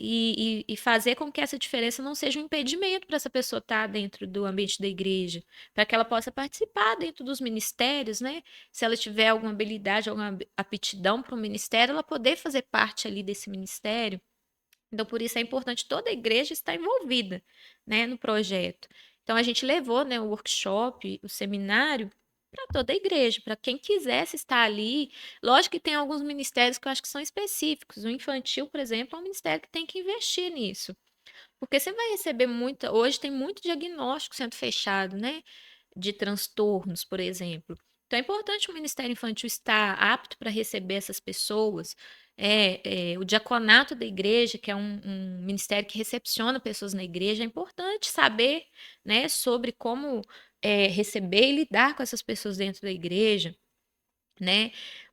E fazer com que essa diferença não seja um impedimento para essa pessoa estar dentro do ambiente da igreja, para que ela possa participar dentro dos ministérios, né? Se ela tiver alguma habilidade, alguma aptidão para o ministério, ela poder fazer parte ali desse ministério. Então, por isso é importante toda a igreja estar envolvida, né, no projeto. Então, a gente levou, né, o workshop, o seminário, para toda a igreja, para quem quisesse estar ali. Lógico que tem alguns ministérios que eu acho que são específicos. O infantil, por exemplo, é um ministério que tem que investir nisso. Porque você vai receber muita. Hoje tem muito diagnóstico sendo fechado, né? De transtornos, por exemplo. Então é importante o Ministério Infantil estar apto para receber essas pessoas. O diaconato da igreja, que é um ministério que recepciona pessoas na igreja, é importante saber, né, sobre como receber e lidar com essas pessoas dentro da igreja, né?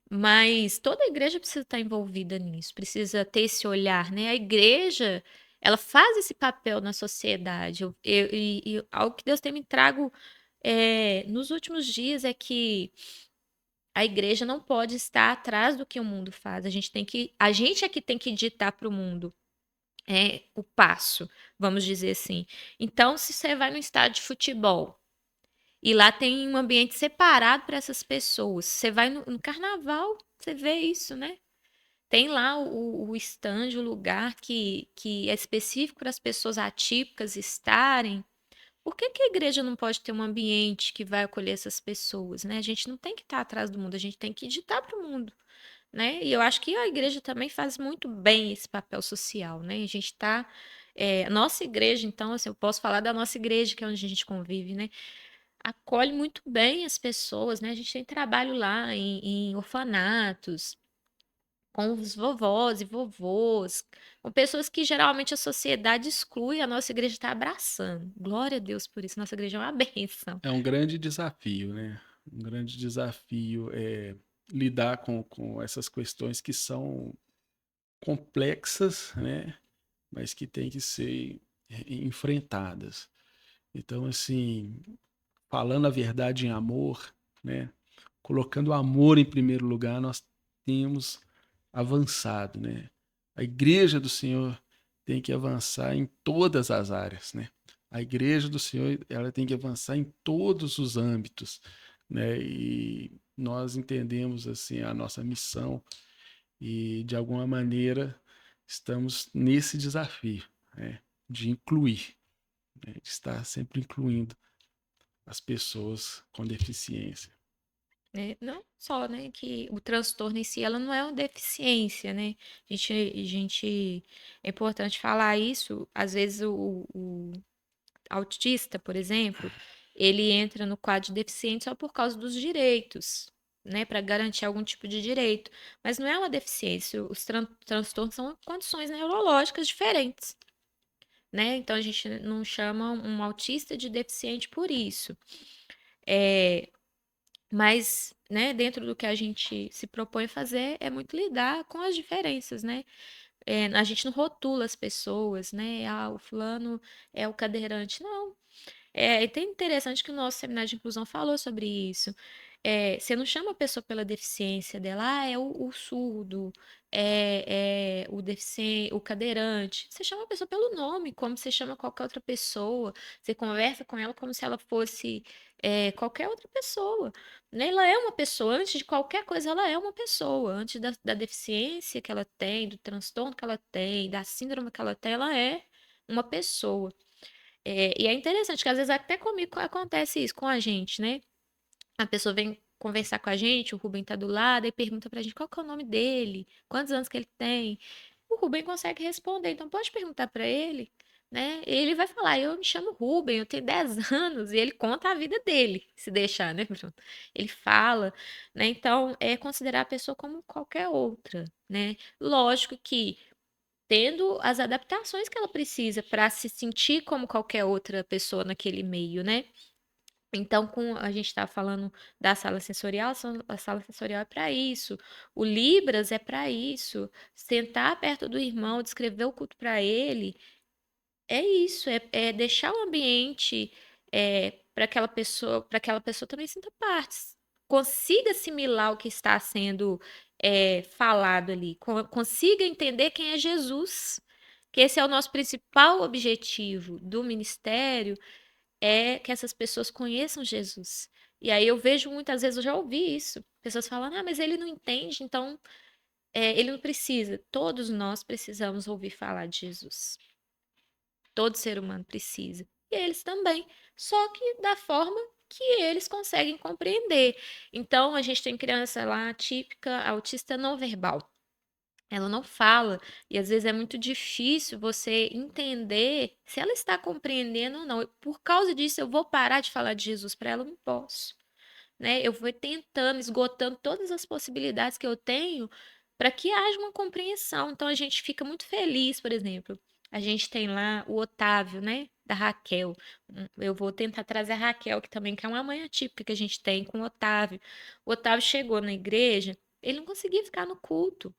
Mas toda a igreja precisa estar envolvida nisso, precisa ter esse olhar, né? A igreja, ela faz esse papel na sociedade. E algo que Deus tem me trago nos últimos dias é que a igreja não pode estar atrás do que o mundo faz. A gente é que tem que ditar para o mundo o passo, vamos dizer assim. Então, se você vai no estádio de futebol e lá tem um ambiente separado para essas pessoas, você vai no carnaval, você vê isso, né? Tem lá o stand, o lugar que é específico para as pessoas atípicas estarem. Por que que a igreja não pode ter um ambiente que vai acolher essas pessoas, né? A gente não tem que estar atrás do mundo, a gente tem que ditar para o mundo, né? E eu acho que a igreja também faz muito bem esse papel social, né? A gente está nossa igreja, então, assim, eu posso falar da nossa igreja, que é onde a gente convive, né? Acolhe muito bem as pessoas, né? A gente tem trabalho lá em orfanatos, com os vovós e vovôs, com pessoas que geralmente a sociedade exclui, a nossa igreja está abraçando. Glória a Deus por isso, nossa igreja é uma bênção. É um grande desafio, né? Um grande desafio é lidar com essas questões que são complexas, né? Mas que têm que ser enfrentadas. Então, assim, falando a verdade em amor, né? Colocando o amor em primeiro lugar, nós temos avançado, né? A igreja do Senhor tem que avançar em todas as áreas, né? A igreja do Senhor, ela tem que avançar em todos os âmbitos, né? E nós entendemos assim a nossa missão e de alguma maneira estamos nesse desafio, né? De incluir, né? De estar sempre incluindo as pessoas com deficiência. Né? Não só, né, que o transtorno em si, ela não é uma deficiência, né? É importante falar isso. Às vezes o autista, por exemplo, ele entra no quadro de deficiente só por causa dos direitos, né, para garantir algum tipo de direito. Mas não é uma deficiência. Os transtornos são condições neurológicas diferentes, né? Então a gente não chama um autista de deficiente por isso. É, mas, né, dentro do que a gente se propõe fazer é muito lidar com as diferenças, né? A gente não rotula as pessoas, né? Ah, o fulano é o cadeirante. Não. E tem interessante que o nosso seminário de inclusão falou sobre isso. Você não chama a pessoa pela deficiência dela, é o surdo, é o deficiente, o cadeirante. Você chama a pessoa pelo nome, como você chama qualquer outra pessoa. Você conversa com ela como se ela fosse qualquer outra pessoa, né? Ela é uma pessoa, antes de qualquer coisa, ela é uma pessoa. Antes da deficiência que ela tem, do transtorno que ela tem, da síndrome que ela tem, ela é uma pessoa. E é interessante que às vezes até comigo acontece isso com a gente, né? A pessoa vem conversar com a gente, o Rubem tá do lado e pergunta pra gente qual que é o nome dele, quantos anos que ele tem. O Rubem consegue responder, então pode perguntar pra ele, né? Ele vai falar, eu me chamo Rubem, eu tenho 10 anos, e ele conta a vida dele, se deixar, né, Bruno? Ele fala, né? Então, é considerar a pessoa como qualquer outra, né? Lógico que tendo as adaptações que ela precisa para se sentir como qualquer outra pessoa naquele meio, né? Então, com a gente está falando da sala sensorial, a sala sensorial é para isso. O Libras é para isso. Sentar perto do irmão, descrever o culto para ele, é isso, é deixar o ambiente para aquela pessoa também sinta parte, consiga assimilar o que está sendo falado ali, consiga entender quem é Jesus, que esse é o nosso principal objetivo do ministério, é que essas pessoas conheçam Jesus. E aí eu vejo muitas vezes, eu já ouvi isso, pessoas falando, ah, mas ele não entende, então ele não precisa. Todos nós precisamos ouvir falar de Jesus. Todo ser humano precisa. E eles também. Só que da forma que eles conseguem compreender. Então, a gente tem criança lá típica, autista não verbal. Ela não fala, e às vezes é muito difícil você entender se ela está compreendendo ou não. Por causa disso, eu vou parar de falar de Jesus para ela, eu não posso, né? Eu vou tentando, esgotando todas as possibilidades que eu tenho para que haja uma compreensão. Então a gente fica muito feliz, por exemplo. A gente tem lá o Otávio, né? Da Raquel. Eu vou tentar trazer a Raquel, que também que é uma mãe atípica que a gente tem com o Otávio. O Otávio chegou na igreja, ele não conseguia ficar no culto.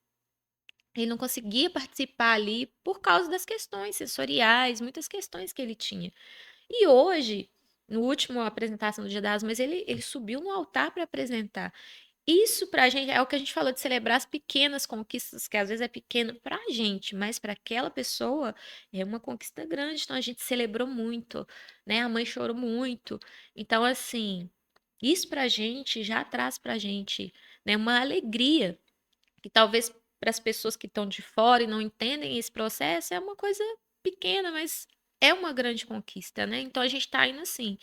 Ele não conseguia participar ali por causa das questões sensoriais, muitas questões que ele tinha. E hoje, no último apresentação do Dia das Mães, ele subiu no altar para apresentar. Isso pra gente é o que a gente falou de celebrar as pequenas conquistas, que às vezes é pequeno pra gente, mas para aquela pessoa é uma conquista grande. Então a gente celebrou muito, né? A mãe chorou muito. Então, assim, isso pra gente já traz pra gente, né, uma alegria que talvez para as pessoas que estão de fora e não entendem esse processo é uma coisa pequena, mas é uma grande conquista, né? Então a gente está indo assim,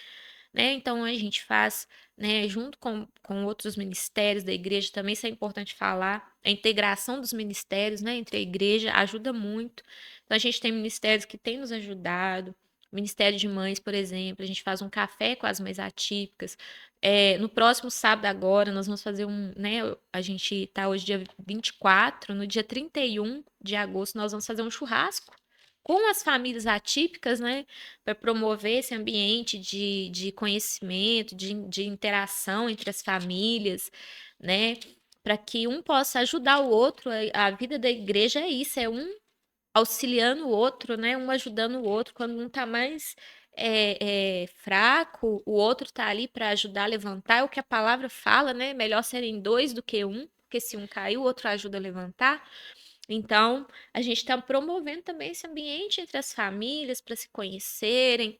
né? Então a gente faz, né, junto com outros ministérios da igreja, também isso é importante falar, a integração dos ministérios, né, entre a igreja ajuda muito. Então a gente tem ministérios que têm nos ajudado, Ministério de Mães, por exemplo, a gente faz um café com as mães atípicas. No próximo sábado agora, nós vamos fazer né, a gente está hoje dia 24, no dia 31 de agosto, nós vamos fazer um churrasco com as famílias atípicas, né? Para promover esse ambiente de conhecimento, de interação entre as famílias, né? Para que um possa ajudar o outro. A vida da igreja é isso, é um auxiliando o outro, né? Um ajudando o outro. Quando um está mais fraco, o outro está ali para ajudar a levantar. É o que a palavra fala, né? Melhor serem dois do que um, porque se um cair, o outro ajuda a levantar. Então, a gente está promovendo também esse ambiente entre as famílias para se conhecerem,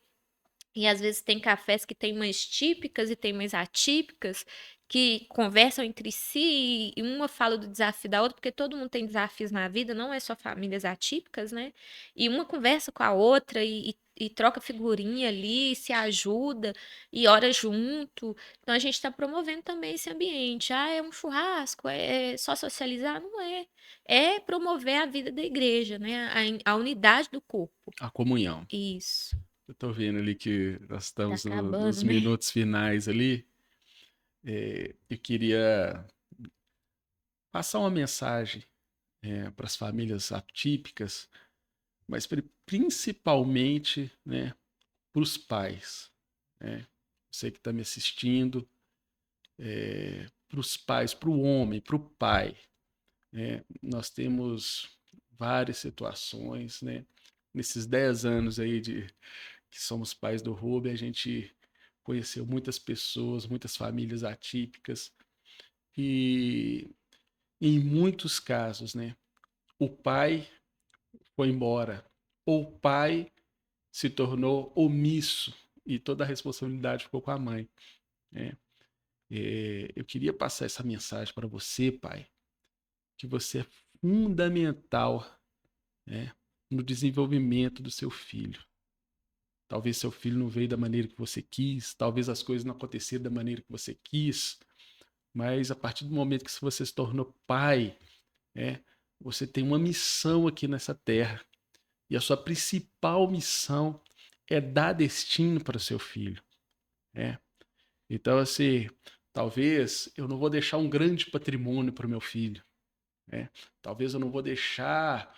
e às vezes tem cafés que tem mães típicas e tem mães atípicas que conversam entre si e uma fala do desafio da outra, porque todo mundo tem desafios na vida, não é só famílias atípicas, né? E uma conversa com a outra e troca figurinha ali, se ajuda e ora junto. Então a gente está promovendo também esse ambiente. Ah, é um churrasco, é só socializar? Não é. É promover a vida da igreja, né? A unidade do corpo. A comunhão. Isso. Eu tô vendo ali que nós Tá estamos nos acabando, né? minutos finais ali. Eu queria passar uma mensagem para as famílias atípicas, mas principalmente, né, para os pais. Né? Você que está me assistindo, para os pais, para o homem, para o pai. Né? Nós temos várias situações, né? Nesses 10 anos aí que somos pais do Rubem, a gente conheceu muitas pessoas, muitas famílias atípicas e em muitos casos, né, o pai foi embora, ou o pai se tornou omisso e toda a responsabilidade ficou com a mãe, né? Eu queria passar essa mensagem para você, pai, que você é fundamental, né, no desenvolvimento do seu filho. Talvez seu filho não veio da maneira que você quis, talvez as coisas não aconteceram da maneira que você quis, mas a partir do momento que você se tornou pai, é, você tem uma missão aqui nessa terra. E a sua principal missão é dar destino para o seu filho. É. Então, assim, talvez eu não vou deixar um grande patrimônio para o meu filho. Né? Talvez eu não vou deixar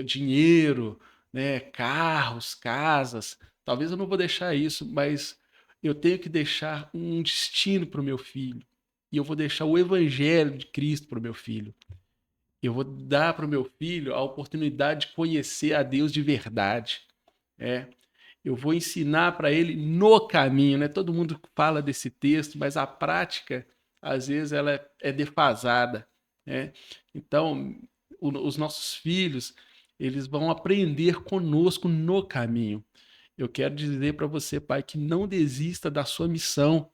dinheiro, né? Carros, casas. Talvez eu não vou deixar isso, mas eu tenho que deixar um destino para o meu filho. E eu vou deixar o evangelho de Cristo para o meu filho. Eu vou dar para o meu filho a oportunidade de conhecer a Deus de verdade. É. Eu vou ensinar para ele no caminho, né? Todo mundo fala desse texto, mas a prática, às vezes, ela é defasada, né? Então, os nossos filhos, eles vão aprender conosco no caminho. Eu quero dizer para você, pai, que não desista da sua missão,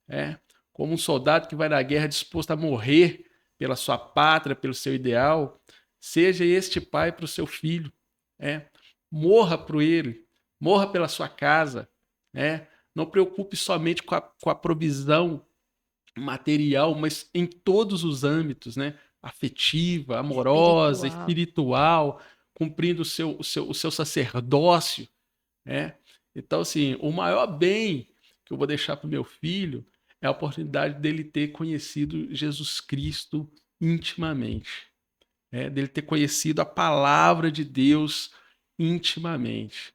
né? Como um soldado que vai na guerra disposto a morrer pela sua pátria, pelo seu ideal, seja este pai para o seu filho, né? Morra por ele, morra pela sua casa, né? Não preocupe somente com a provisão material, mas em todos os âmbitos, né? Afetiva, amorosa, Espiritual. espiritual, cumprindo o seu sacerdócio, né? Então, assim, o maior bem que eu vou deixar para o meu filho é a oportunidade dele ter conhecido Jesus Cristo intimamente, né? Dele ter conhecido a palavra de Deus intimamente.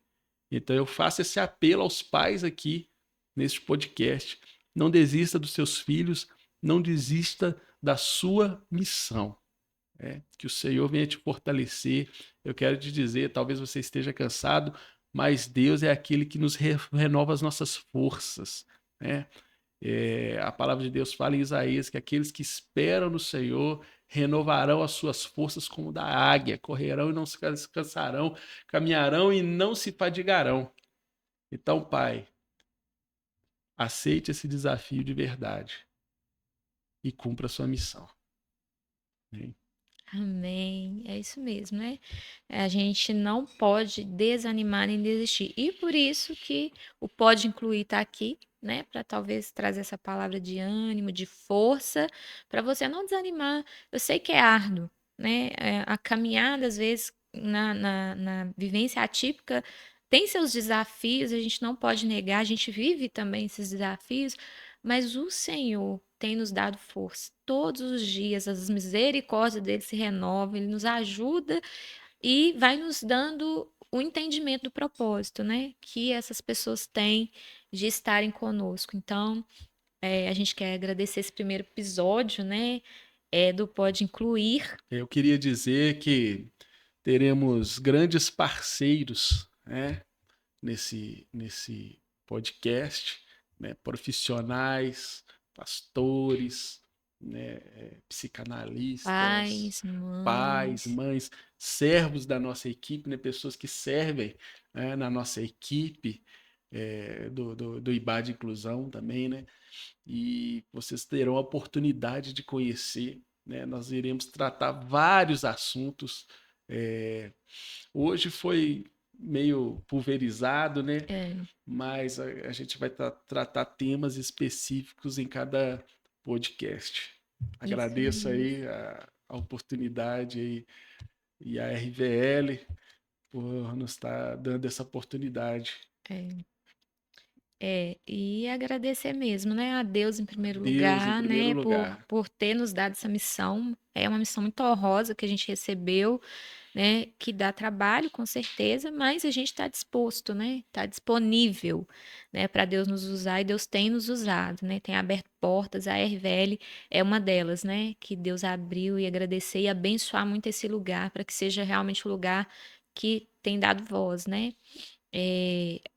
Então, eu faço esse apelo aos pais aqui neste podcast. Não desista dos seus filhos, não desista da sua missão. Que o Senhor venha te fortalecer. Eu quero te dizer, talvez você esteja cansado, mas Deus é aquele que nos renova as nossas forças. Né? A palavra de Deus fala em Isaías que aqueles que esperam no Senhor renovarão as suas forças como da águia, correrão e não se cansarão, caminharão e não se fadigarão. Então, Pai, aceite esse desafio de verdade e cumpra a sua missão. Amém? Amém. É isso mesmo, né? A gente não pode desanimar nem desistir. E por isso que o pode incluir está aqui, né? Para talvez trazer essa palavra de ânimo, de força, para você não desanimar. Eu sei que é árduo, né? A caminhada, às vezes, na vivência atípica, tem seus desafios, a gente não pode negar, a gente vive também esses desafios, mas o Senhor tem nos dado força. Todos os dias, as misericórdias dele se renovam, ele nos ajuda e vai nos dando o entendimento do propósito, né? Que essas pessoas têm de estarem conosco. Então, a gente quer agradecer esse primeiro episódio, né? Do Pode Incluir. Eu queria dizer que teremos grandes parceiros, né, nesse podcast, né, profissionais, pastores, né, psicanalistas, Pais, pais, mães. mães, servos da nossa equipe, né, pessoas que servem, né, na nossa equipe do IBA de Inclusão também, né? E vocês terão a oportunidade de conhecer, né? Nós iremos tratar vários assuntos. É, hoje foi meio pulverizado, né? É, Mas a gente vai tratar temas específicos em cada podcast. isso Agradeço mesmo. aí a oportunidade aí, e a RVL por nos estar dando essa oportunidade. É. E agradecer mesmo, né, a Deus em primeiro Deus em lugar, primeiro né, por, lugar. por ter nos dado essa missão. É uma missão muito honrosa que a gente recebeu, né, que dá trabalho, com certeza, mas a gente está disposto, né, está disponível, né, para Deus nos usar e Deus tem nos usado, né, tem aberto portas, a RVL é uma delas, né, que Deus abriu e agradecer e abençoar muito esse lugar para que seja realmente o lugar que tem dado voz, né,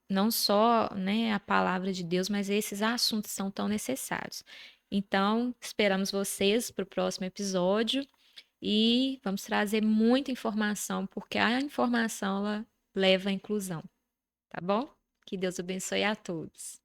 não só, né, a palavra de Deus, mas esses assuntos são tão necessários. Então, esperamos vocês para o próximo episódio e vamos trazer muita informação, porque a informação ela leva à inclusão, tá bom? Que Deus abençoe a todos.